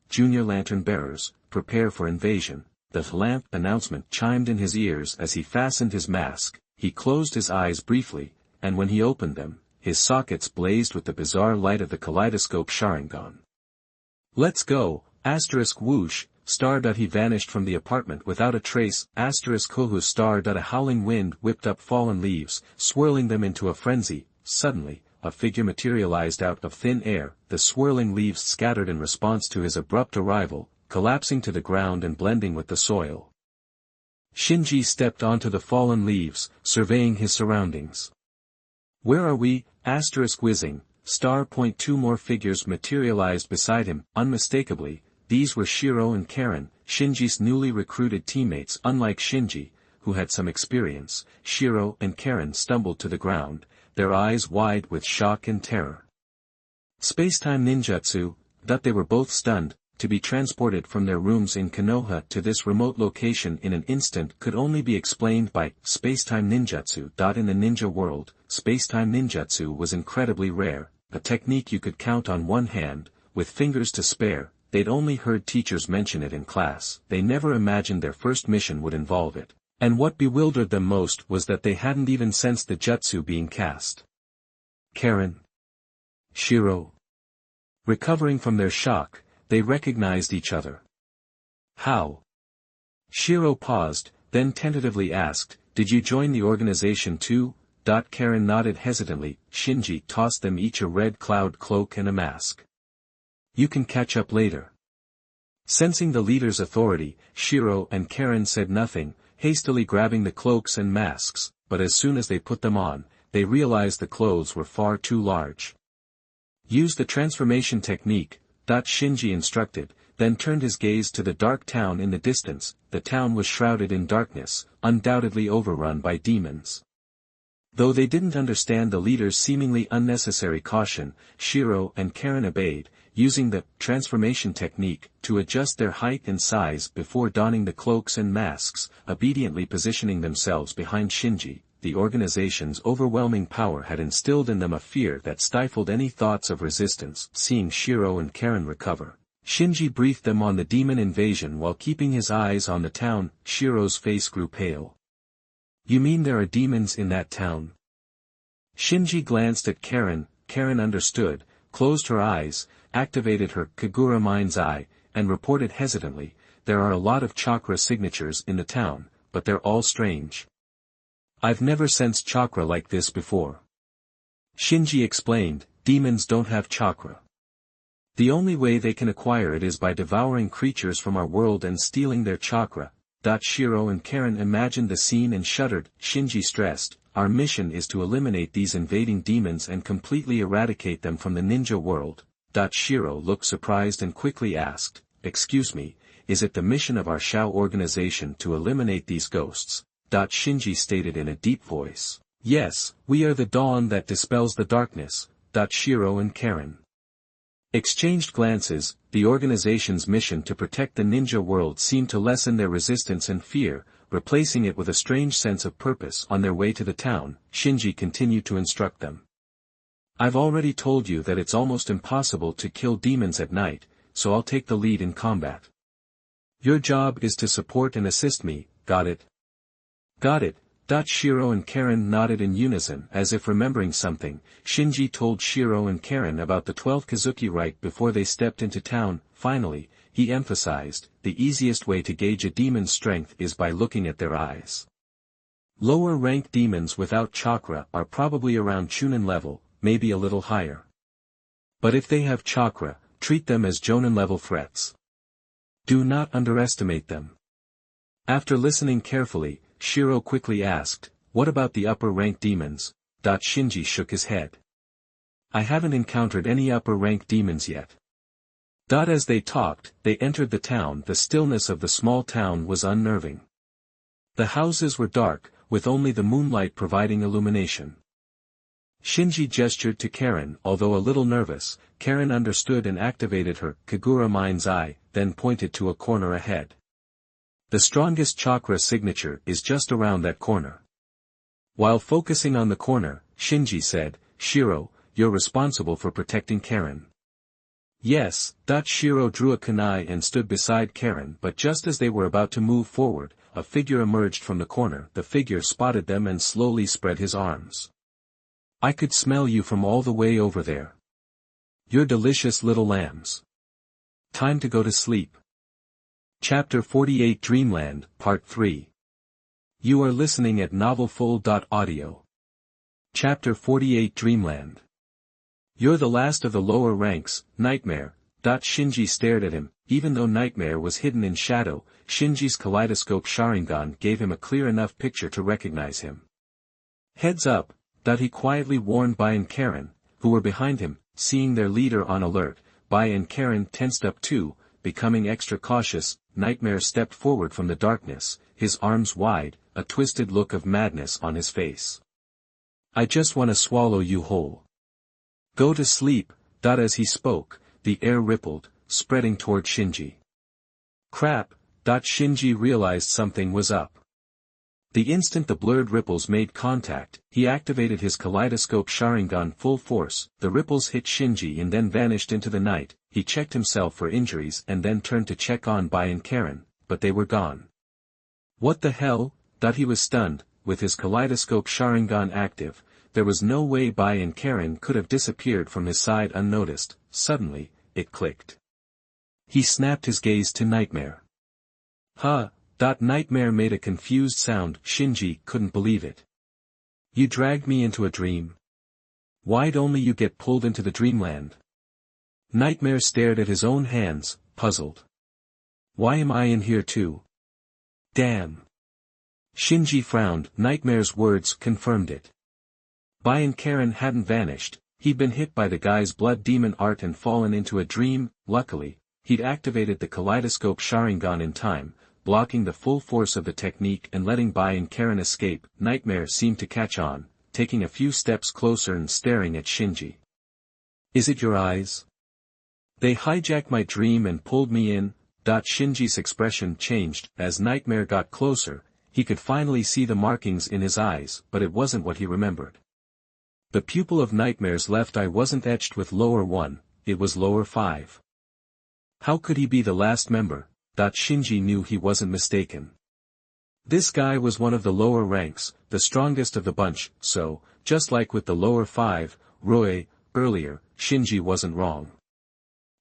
Junior lantern bearers, prepare for invasion. The lamp announcement chimed in his ears as he fastened his mask. He closed his eyes briefly, and when he opened them, his sockets blazed with the bizarre light of the kaleidoscope Sharingan. Let's go, whoosh, he vanished from the apartment without a trace, whoosh, a howling wind whipped up fallen leaves, swirling them into a frenzy. Suddenly, a figure materialized out of thin air. The swirling leaves scattered in response to his abrupt arrival, collapsing to the ground and blending with the soil. Shinji stepped onto the fallen leaves, surveying his surroundings. Where are we? Whizzing. Two more figures materialized beside him. Unmistakably, these were Shiro and Karen, Shinji's newly recruited teammates. Unlike Shinji, who had some experience, Shiro and Karen stumbled to the ground, their eyes wide with shock and terror. Spacetime ninjutsu, they were both stunned. To be transported from their rooms in Konoha to this remote location in an instant could only be explained by spacetime ninjutsu. In the ninja world, spacetime ninjutsu was incredibly rare, a technique you could count on one hand, with fingers to spare. They'd only heard teachers mention it in class. They never imagined their first mission would involve it. And what bewildered them most was that they hadn't even sensed the jutsu being cast. Karen. Shiro. Recovering from their shock, they recognized each other. How? Shiro paused, then tentatively asked, did you join the organization too? Karen nodded hesitantly. Shinji tossed them each a red cloud cloak and a mask. You can catch up later. Sensing the leader's authority, Shiro and Karen said nothing, hastily grabbing the cloaks and masks, but as soon as they put them on, they realized the clothes were far too large. Use the transformation technique, Shinji instructed, then turned his gaze to the dark town in the distance. The town was shrouded in darkness, undoubtedly overrun by demons. Though they didn't understand the leader's seemingly unnecessary caution, Shiro and Karen obeyed, using the transformation technique to adjust their height and size before donning the cloaks and masks, obediently positioning themselves behind Shinji. The organization's overwhelming power had instilled in them a fear that stifled any thoughts of resistance. Seeing Shiro and Karen recover, Shinji briefed them on the demon invasion while keeping his eyes on the town. Shiro's face grew pale. You mean there are demons in that town? Shinji glanced at Karen. Karen understood, closed her eyes, activated her Kagura mind's eye, and reported hesitantly, there are a lot of chakra signatures in the town, but they're all strange. I've never sensed chakra like this before. Shinji explained, demons don't have chakra. The only way they can acquire it is by devouring creatures from our world and stealing their chakra. Shiro and Karen imagined the scene and shuddered. Shinji stressed, our mission is to eliminate these invading demons and completely eradicate them from the ninja world. Shiro looked surprised and quickly asked, excuse me, is it the mission of our Shao organization to eliminate these ghosts? Shinji stated in a deep voice, yes, we are the dawn that dispels the darkness. Shiro and Karen exchanged glances. The organization's mission to protect the ninja world seemed to lessen their resistance and fear, replacing it with a strange sense of purpose. On their way to the town, Shinji continued to instruct them. I've already told you that it's almost impossible to kill demons at night, so I'll take the lead in combat. Your job is to support and assist me, got it? Got it. Shiro and Karen nodded in unison as if remembering something. Shinji told Shiro and Karen about the 12 Kazuki right before they stepped into town. Finally, he emphasized, the easiest way to gauge a demon's strength is by looking at their eyes. Lower rank demons without chakra are probably around Chunin level, maybe a little higher. But if they have chakra, treat them as Jonin level threats. Do not underestimate them. After listening carefully, Shiro quickly asked, what about the upper-rank demons? Shinji shook his head. I haven't encountered any upper-rank demons yet. As they talked, they entered the town. The stillness of the small town was unnerving. The houses were dark, with only the moonlight providing illumination. Shinji gestured to Karen. Although a little nervous, Karen understood and activated her Kagura mind's eye, then pointed to a corner ahead. The strongest chakra signature is just around that corner. While focusing on the corner, Shinji said, Shiro, you're responsible for protecting Karen. Yes. Shiro drew a kunai and stood beside Karen, but just as they were about to move forward, a figure emerged from the corner. The figure spotted them and slowly spread his arms. I could smell you from all the way over there. You're delicious little lambs. Time to go to sleep. Chapter 48 Dreamland, Part 3. You are listening at novelfull.audio. Chapter 48 Dreamland. You're the last of the lower ranks, Nightmare. Shinji stared at him. Even though Nightmare was hidden in shadow, Shinji's kaleidoscope Sharingan gave him a clear enough picture to recognize him. Heads up, he quietly warned Bai and Karen, who were behind him. Seeing their leader on alert, Bai and Karen tensed up too, becoming extra cautious. Nightmare stepped forward from the darkness, his arms wide, a twisted look of madness on his face. I just want to swallow you whole. Go to sleep. As he spoke, the air rippled, spreading toward Shinji. Crap. Shinji realized something was up. The instant the blurred ripples made contact, he activated his kaleidoscope Sharingan full force. The ripples hit Shinji and then vanished into the night. He checked himself for injuries and then turned to check on Bai and Karen, but they were gone. What the hell? He was stunned. With his kaleidoscope Sharingan active, there was no way Bai and Karen could have disappeared from his side unnoticed. Suddenly, it clicked. He snapped his gaze to Nightmare. Huh? Nightmare made a confused sound. Shinji couldn't believe it. You dragged me into a dream. Why'd only you get pulled into the dreamland? Nightmare stared at his own hands, puzzled. Why am I in here too? Damn. Shinji frowned. Nightmare's words confirmed it. Bai and Karen hadn't vanished. He'd been hit by the guy's blood demon art and fallen into a dream. Luckily, he'd activated the kaleidoscope Sharingan in time, blocking the full force of the technique and letting Bai and Karen escape. Nightmare seemed to catch on, taking a few steps closer and staring at Shinji. Is it your eyes? They hijacked my dream and pulled me in. Shinji's expression changed. As Nightmare got closer, he could finally see the markings in his eyes, but it wasn't what he remembered. The pupil of Nightmare's left eye wasn't etched with lower 1, it was lower 5. How could he be the last member? Shinji knew he wasn't mistaken. This guy was one of the lower ranks, the strongest of the bunch, so, just like with the lower 5, Roy, earlier, Shinji wasn't wrong.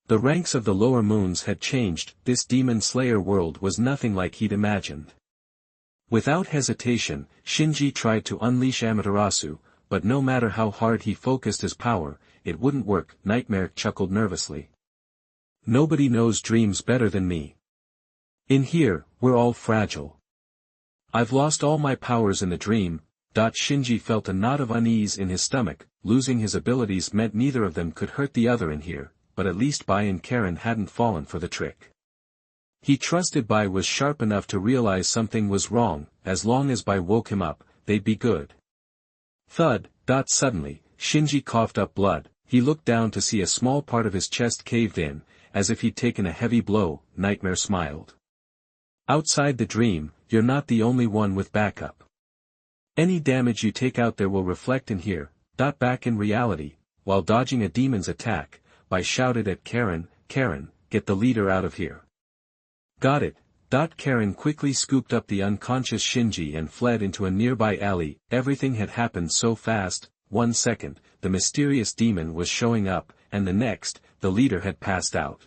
The ranks of the lower moons had changed. This demon slayer world was nothing like he'd imagined. Without hesitation, Shinji tried to unleash Amaterasu, but no matter how hard he focused his power, it wouldn't work. Nightmare chuckled nervously. Nobody knows dreams better than me. In here, we're all fragile. I've lost all my powers in the dream. Shinji felt a knot of unease in his stomach. Losing his abilities meant neither of them could hurt the other in here, but at least Bai and Karen hadn't fallen for the trick. He trusted Bai was sharp enough to realize something was wrong. As long as Bai woke him up, they'd be good. Thud. Suddenly, Shinji coughed up blood. He looked down to see a small part of his chest caved in, as if he'd taken a heavy blow. Nightmare smiled. Outside the dream, you're not the only one with backup. Any damage you take out there will reflect in here. Back in reality, while dodging a demon's attack, Bai shouted at Karen, Karen, get the leader out of here. Got it. Karen quickly scooped up the unconscious Shinji and fled into a nearby alley. Everything had happened so fast. 1 second, the mysterious demon was showing up, and the next, the leader had passed out.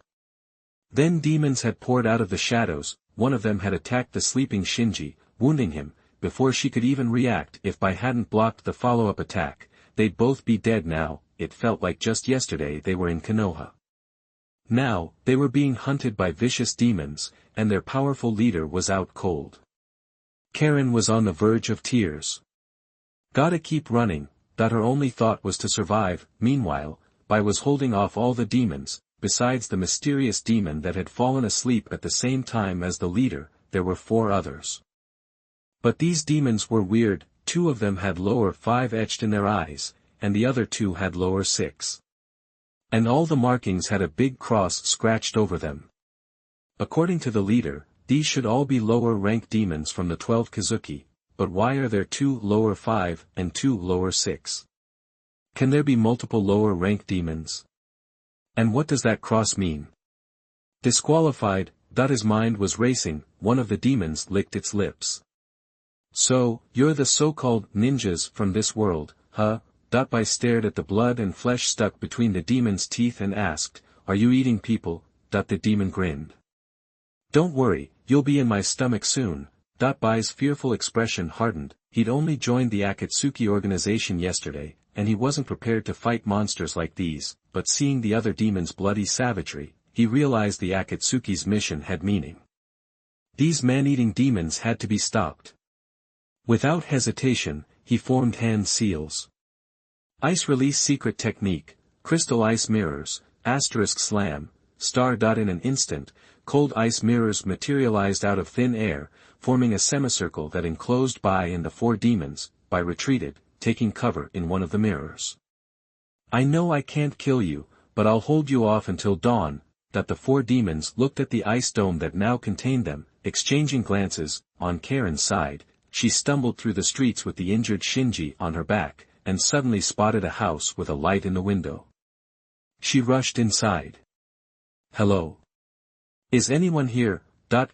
Then demons had poured out of the shadows. One of them had attacked the sleeping Shinji, wounding him. Before she could even react, if I hadn't blocked the follow-up attack, they'd both be dead now. It felt like just yesterday they were in Konoha. Now, they were being hunted by vicious demons, and their powerful leader was out cold. Karen was on the verge of tears. Gotta keep running. Her only thought was to survive. Meanwhile, Bai was holding off all the demons. Besides the mysterious demon that had fallen asleep at the same time as the leader, there were 4 others. But these demons were weird. 2 of them had lower 5 etched in their eyes, and the other 2 had lower 6. And all the markings had a big cross scratched over them. According to the leader, these should all be lower-rank demons from the 12 Kazuki, but why are there 2 lower 5 and 2 lower 6? Can there be multiple lower-rank demons? And what does that cross mean? Disqualified. His mind was racing. One of the demons licked its lips. So, you're the so-called ninjas from this world, huh? Bai stared at the blood and flesh stuck between the demon's teeth and asked, "Are you eating people?" The demon grinned. "Don't worry, you'll be in my stomach soon." Bai's fearful expression hardened. He'd only joined the Akatsuki organization yesterday, and he wasn't prepared to fight monsters like these, but seeing the other demon's bloody savagery, he realized the Akatsuki's mission had meaning. These man-eating demons had to be stopped. Without hesitation, he formed hand seals. Ice release secret technique, crystal ice mirrors, asterisk slam, star. In an instant, cold ice mirrors materialized out of thin air, forming a semicircle that enclosed Bai and the 4 demons. Bai retreated, taking cover in one of the mirrors. "I know I can't kill you, but I'll hold you off until dawn." The 4 demons looked at the ice dome that now contained them, exchanging glances. On Karen's side, she stumbled through the streets with the injured Shinji on her back, and suddenly spotted a house with a light in the window. She rushed inside. "Hello? Is anyone here?"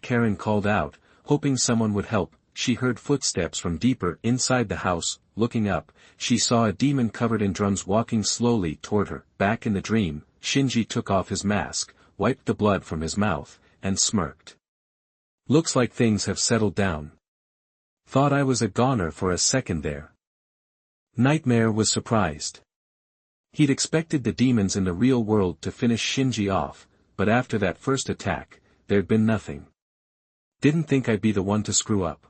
Karen called out, hoping someone would help. She heard footsteps from deeper inside the house. Looking up, she saw a demon covered in drums walking slowly toward her. Back in the dream, Shinji took off his mask, wiped the blood from his mouth, and smirked. "Looks like things have settled down. Thought I was a goner for a second there." Nightmare was surprised. He'd expected the demons in the real world to finish Shinji off, but after that first attack, there'd been nothing. "Didn't think I'd be the one to screw up.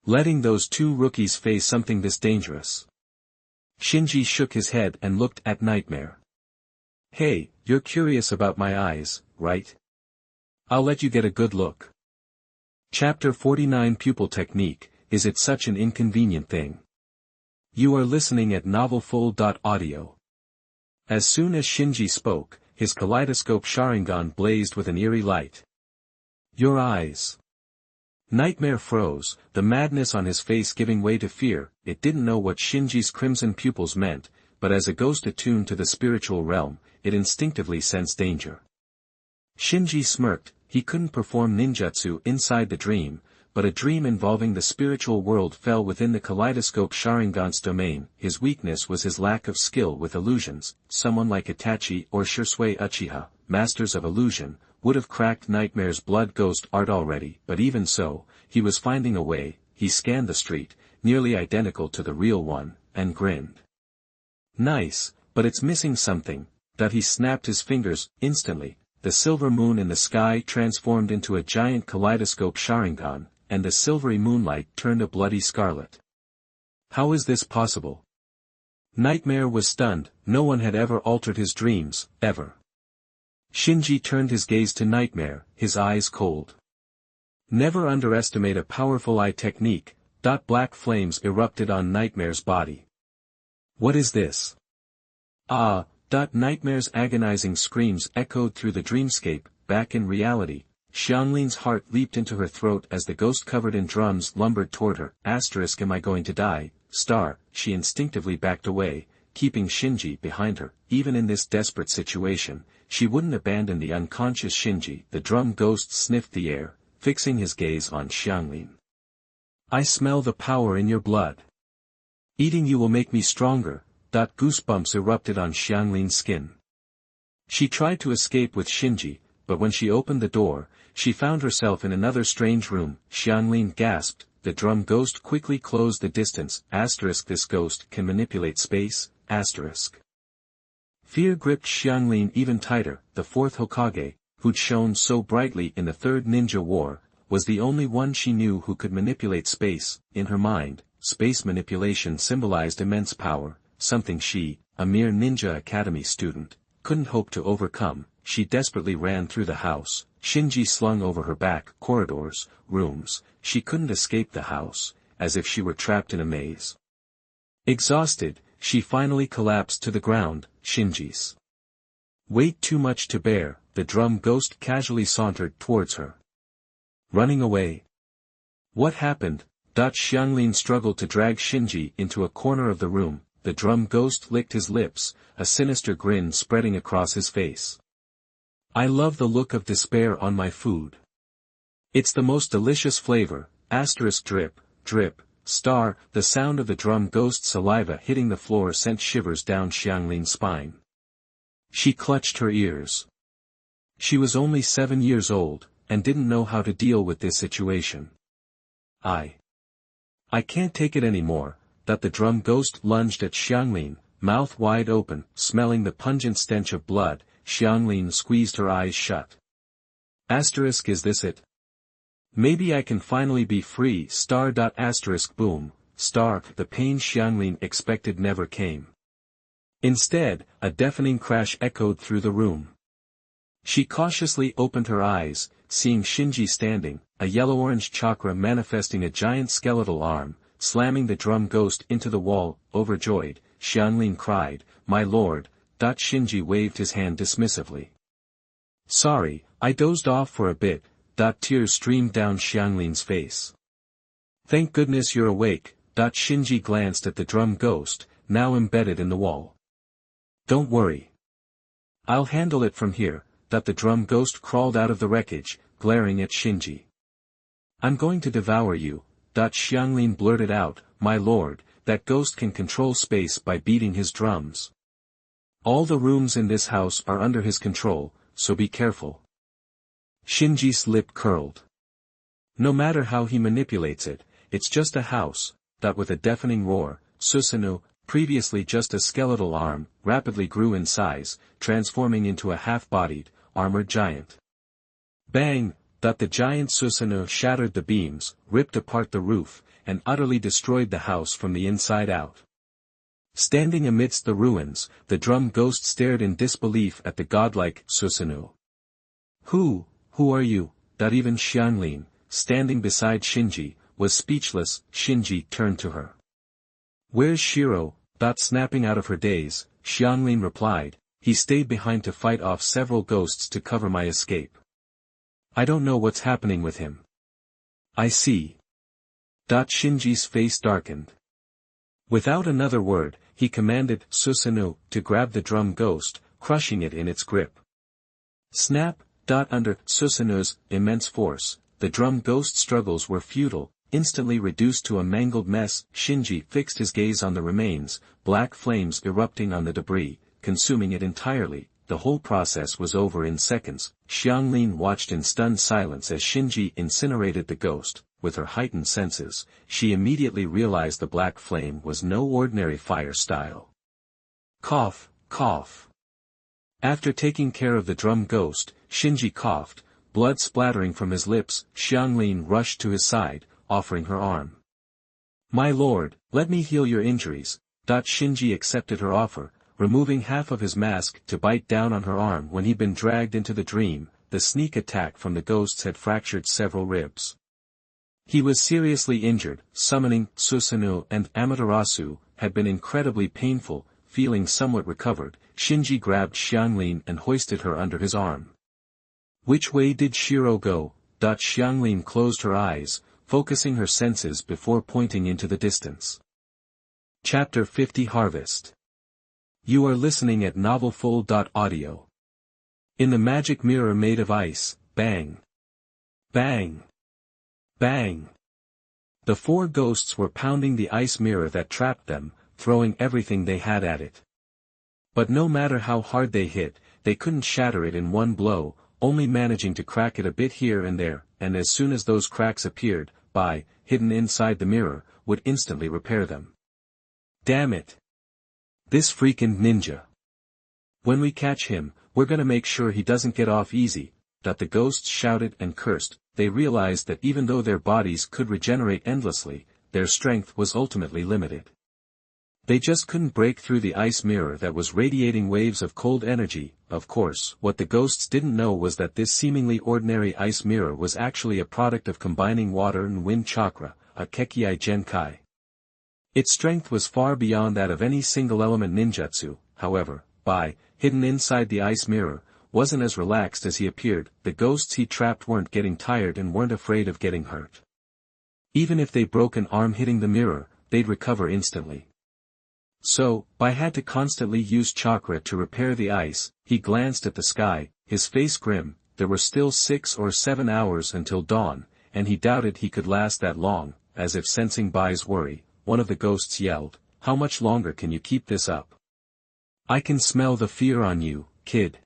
Letting those 2 rookies face something this dangerous." Shinji shook his head and looked at Nightmare. "Hey, you're curious about my eyes, right? I'll let you get a good look." Chapter 49 Pupil Technique. Is it such an inconvenient thing? You are listening at novelfull.audio. As soon as Shinji spoke, his kaleidoscope Sharingan blazed with an eerie light. "Your eyes." Nightmare froze, the madness on his face giving way to fear. It didn't know what Shinji's crimson pupils meant, but as a ghost attuned to the spiritual realm, it instinctively sensed danger. Shinji smirked. He couldn't perform ninjutsu inside the dream, but a dream involving the spiritual world fell within the kaleidoscope Sharingan's domain. His weakness was his lack of skill with illusions. Someone like Itachi or Shisui Uchiha, masters of illusion, would have cracked Nightmare's blood ghost art already, but even so, he was finding a way. He scanned the street, nearly identical to the real one, and grinned. "Nice, but it's missing something." He snapped his fingers. Instantly, the silver moon in the sky transformed into a giant kaleidoscope Sharingan, and the silvery moonlight turned a bloody scarlet. How is this possible? Nightmare was stunned. No one had ever altered his dreams, ever. Shinji turned his gaze to Nightmare, his eyes cold. Never underestimate a powerful eye technique. Black flames erupted on Nightmare's body. What is this? Ah! Nightmare's agonizing screams echoed through the dreamscape. Back in reality, Xianglin's heart leaped into her throat as the ghost covered in drums lumbered toward her. Am I going to die? She instinctively backed away, keeping Shinji behind her. Even in this desperate situation, she wouldn't abandon the unconscious Shinji. The drum ghost sniffed the air, fixing his gaze on Xianglin. I smell the power in your blood. Eating you will make me stronger. Goosebumps erupted on Xianglin's skin. She tried to escape with Shinji, but when she opened the door, she found herself in another strange room. Xianglin gasped. The drum ghost quickly closed the distance. This ghost can manipulate space. Fear gripped Xianglin even tighter. The fourth Hokage, who'd shone so brightly in the Third Ninja War, was the only one she knew who could manipulate space. In her mind, space manipulation symbolized immense power, something she, a mere ninja academy student, couldn't hope to overcome. She desperately ran through the house, Shinji slung over her back. Corridors, rooms, she couldn't escape the house, as if she were trapped in a maze. Exhausted, she finally collapsed to the ground. Shinji's weight too much to bear. The drum ghost casually sauntered towards her. Running away? What happened? Xianglin struggled to drag Shinji into a corner of the room. The drum ghost licked his lips, a sinister grin spreading across his face. I love the look of despair on my food. It's the most delicious flavor. Drip, drip, star. The sound of the drum ghost's saliva hitting the floor sent shivers down Xianglin's spine. She clutched her ears. She was only 7 years old, and didn't know how to deal with this situation. I can't take it anymore. The drum ghost lunged at Xianglin, mouth wide open, smelling the pungent stench of blood. Xianglin squeezed her eyes shut. Is this it? Maybe I can finally be free. Boom, star. The pain Xianglin expected never came. Instead, a deafening crash echoed through the room. She cautiously opened her eyes, seeing Shinji standing, a yellow-orange chakra manifesting a giant skeletal arm, slamming the drum ghost into the wall. Overjoyed, Xianglin cried, "My lord!" Shinji waved his hand dismissively. "Sorry, I dozed off for a bit." Tears streamed down Xianglin's face. "Thank goodness you're awake." Shinji glanced at the drum ghost, now embedded in the wall. "Don't worry. I'll handle it from here." The drum ghost crawled out of the wreckage, glaring at Shinji. "I'm going to devour you." Xianglin blurted out, "My lord, that ghost can control space by beating his drums. All the rooms in this house are under his control, so be careful." Shinji's lip curled. No matter how he manipulates it, it's just a house. With a deafening roar, Susanoo, previously just a skeletal arm, rapidly grew in size, transforming into a half-bodied, armored giant. Bang! The giant Susanoo shattered the beams, ripped apart the roof, and utterly destroyed the house from the inside out. Standing amidst the ruins, the drum ghost stared in disbelief at the godlike Susanoo. Who are you?" Even Xianglin, standing beside Shinji, was speechless. Shinji turned to her. "Where's Shiro?" Snapping out of her daze, Xianglin replied, "He stayed behind to fight off several ghosts to cover my escape. I don't know what's happening with him." "I see." Shinji's face darkened. Without another word, he commanded Susanoo to grab the drum ghost, crushing it in its grip. Snap! Under Susanoo's immense force, the drum ghost struggles were futile, instantly reduced to a mangled mess. Shinji fixed his gaze on the remains, black flames erupting on the debris, consuming it entirely. The whole process was over in seconds. Xianglin watched in stunned silence as Shinji incinerated the ghost. With her heightened senses, she immediately realized the black flame was no ordinary fire style. Cough, cough. After taking care of the drum ghost, Shinji coughed, blood splattering from his lips. Xianglin rushed to his side, offering her arm. "My lord, let me heal your injuries." Shinji accepted her offer, removing half of his mask to bite down on her arm. When he'd been dragged into the dream, the sneak attack from the ghosts had fractured several ribs. He was seriously injured. Summoning Susanoo and Amaterasu had been incredibly painful. Feeling somewhat recovered, Shinji grabbed Xianglin and hoisted her under his arm. "Which way did Shiro go?" Xianglin closed her eyes, focusing her senses before pointing into the distance. Chapter 50 Harvest. You are listening at novelfull.audio. In the magic mirror made of ice, bang! Bang! Bang! The four ghosts were pounding the ice mirror that trapped them, throwing everything they had at it. But no matter how hard they hit, they couldn't shatter it in one blow, only managing to crack it a bit here and there, and as soon as those cracks appeared, hidden inside the mirror, would instantly repair them. Damn it! This freaking ninja! When we catch him, we're gonna make sure he doesn't get off easy, that the ghosts shouted and cursed. They realized that even though their bodies could regenerate endlessly, their strength was ultimately limited. They just couldn't break through the ice mirror that was radiating waves of cold energy. Of course, what the ghosts didn't know was that this seemingly ordinary ice mirror was actually a product of combining water and wind chakra, a Kekkei Genkai. Its strength was far beyond that of any single-element ninjutsu, however, hidden inside the ice mirror, wasn't as relaxed as he appeared. The ghosts he trapped weren't getting tired and weren't afraid of getting hurt. Even if they broke an arm hitting the mirror, they'd recover instantly. So, had to constantly use chakra to repair the ice. He glanced at the sky, his face grim. There were still 6 or 7 hours until dawn, and he doubted he could last that long. As if sensing Bai's worry, one of the ghosts yelled, "How much longer can you keep this up? I can smell the fear on you, kid.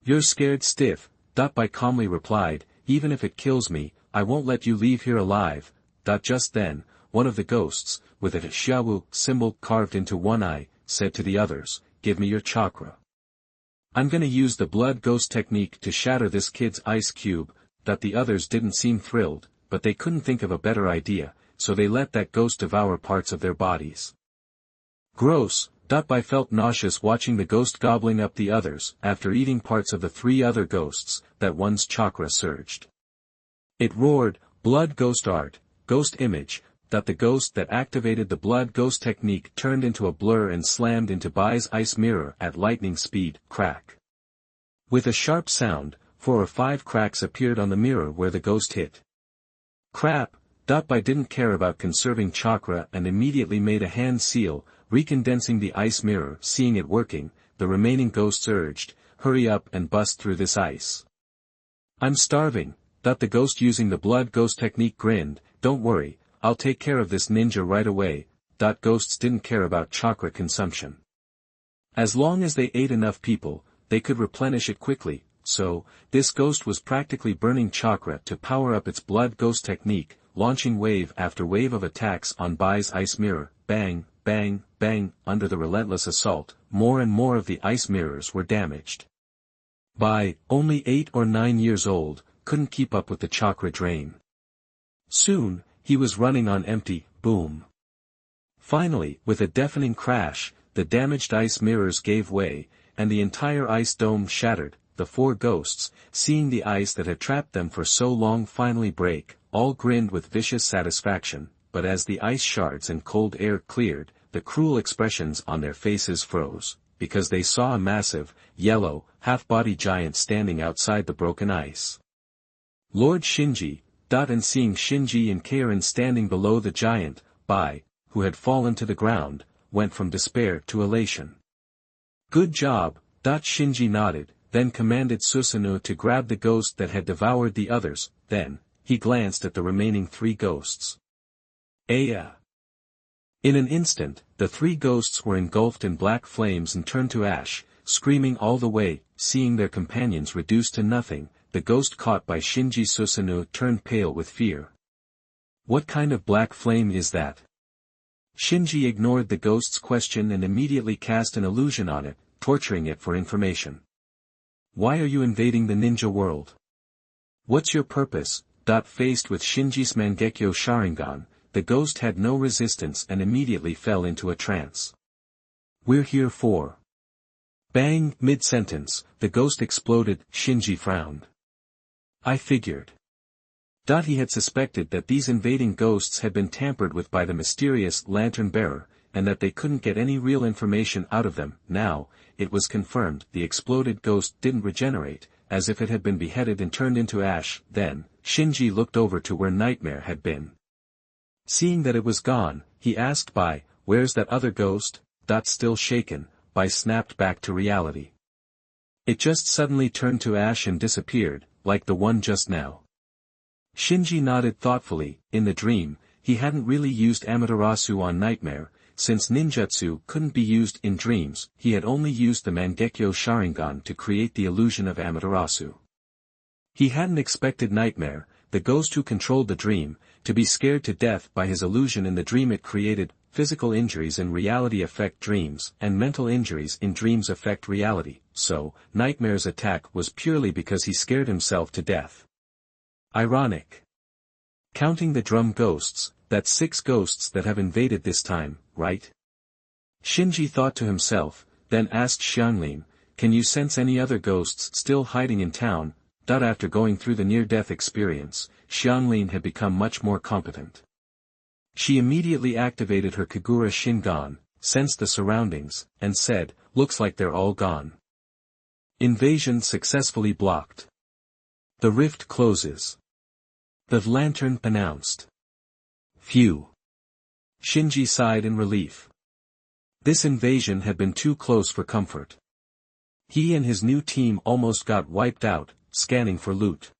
You're scared stiff." Bai calmly replied, "Even if it kills me, I won't let you leave here alive." Just then, one of the ghosts, with a Xiaowu symbol carved into one eye, said to the others, "Give me your chakra. I'm gonna use the blood ghost technique to shatter this kid's ice cube." The others didn't seem thrilled, but they couldn't think of a better idea, so they let that ghost devour parts of their bodies. Gross. Bai felt nauseous watching the ghost gobbling up the others. After eating parts of the 3 other ghosts, that one's chakra surged. It roared, "Blood ghost art, ghost image." The ghost that activated the blood ghost technique turned into a blur and slammed into Bai's ice mirror at lightning speed. Crack. With a sharp sound, 4 or 5 cracks appeared on the mirror where the ghost hit. Crap. Bai didn't care about conserving chakra and immediately made a hand seal, recondensing the ice mirror. Seeing it working, the remaining ghosts urged, "Hurry up and bust through this ice." "I'm starving." The ghost using the blood ghost technique grinned, "Don't worry, I'll take care of this ninja right away." Ghosts didn't care about chakra consumption. As long as they ate enough people, they could replenish it quickly, so, this ghost was practically burning chakra to power up its blood ghost technique, launching wave after wave of attacks on Bai's ice mirror. Bang, bang, bang. Under the relentless assault, more and more of the ice mirrors were damaged. Bai, only 8 or 9 years old, couldn't keep up with the chakra drain. Soon, he was running on empty. Boom. Finally, with a deafening crash, the damaged ice mirrors gave way, and the entire ice dome shattered. The 4 ghosts, seeing the ice that had trapped them for so long finally break, all grinned with vicious satisfaction, but as the ice shards and cold air cleared, the cruel expressions on their faces froze, because they saw a massive, yellow, half-body giant standing outside the broken ice. Lord Shinji. And seeing Shinji and Karen standing below the giant, Bai, who had fallen to the ground, went from despair to elation. "Good job." Shinji nodded, then commanded Susanoo to grab the ghost that had devoured the others. Then, he glanced at the remaining 3 ghosts. Aya! In an instant, the 3 ghosts were engulfed in black flames and turned to ash, screaming all the way. Seeing their companions reduced to nothing, the ghost caught by Shinji Susanoo turned pale with fear. "What kind of black flame is that?" Shinji ignored the ghost's question and immediately cast an illusion on it, torturing it for information. "Why are you invading the ninja world? What's your purpose?" Faced with Shinji's Mangekyo Sharingan, the ghost had no resistance and immediately fell into a trance. "We're here for..." Bang! Mid-sentence, the ghost exploded. Shinji frowned. "I figured." He had suspected that these invading ghosts had been tampered with by the mysterious lantern-bearer, and that they couldn't get any real information out of them. Now, it was confirmed the exploded ghost didn't regenerate, as if it had been beheaded and turned into ash. Then, Shinji looked over to where Nightmare had been. Seeing that it was gone, he asked Bai, "Where's that other ghost?" Still shaken, Bai snapped back to reality. "It just suddenly turned to ash and disappeared, like the one just now." Shinji nodded thoughtfully. In the dream, he hadn't really used Amaterasu on Nightmare. Since ninjutsu couldn't be used in dreams, he had only used the Mangekyo Sharingan to create the illusion of Amaterasu. He hadn't expected Nightmare, the ghost who controlled the dream, to be scared to death by his illusion in the dream it created. Physical injuries in reality affect dreams, and mental injuries in dreams affect reality, so, Nightmare's attack was purely because he scared himself to death. Ironic. Counting the drum ghosts, that's 6 ghosts that have invaded this time, right? Shinji thought to himself, then asked Xianlin, can you sense any other ghosts still hiding in town? After going through the near-death experience, Xianlin had become much more competent. She immediately activated her Kagura Shingon, sensed the surroundings, and said, looks like they're all gone. Invasion successfully blocked. The rift closes. The lantern announced. Phew. Shinji sighed in relief. This invasion had been too close for comfort. He and his new team almost got wiped out, scanning for loot.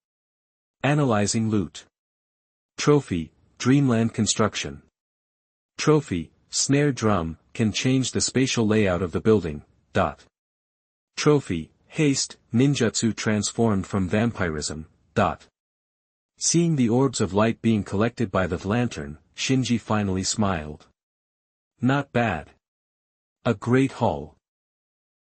Analyzing loot. Trophy, Dreamland construction. Trophy, snare drum, can change the spatial layout of the building. Trophy, haste, ninjutsu transformed from vampirism. Seeing the orbs of light being collected by the lantern, Shinji finally smiled. Not bad. A great haul.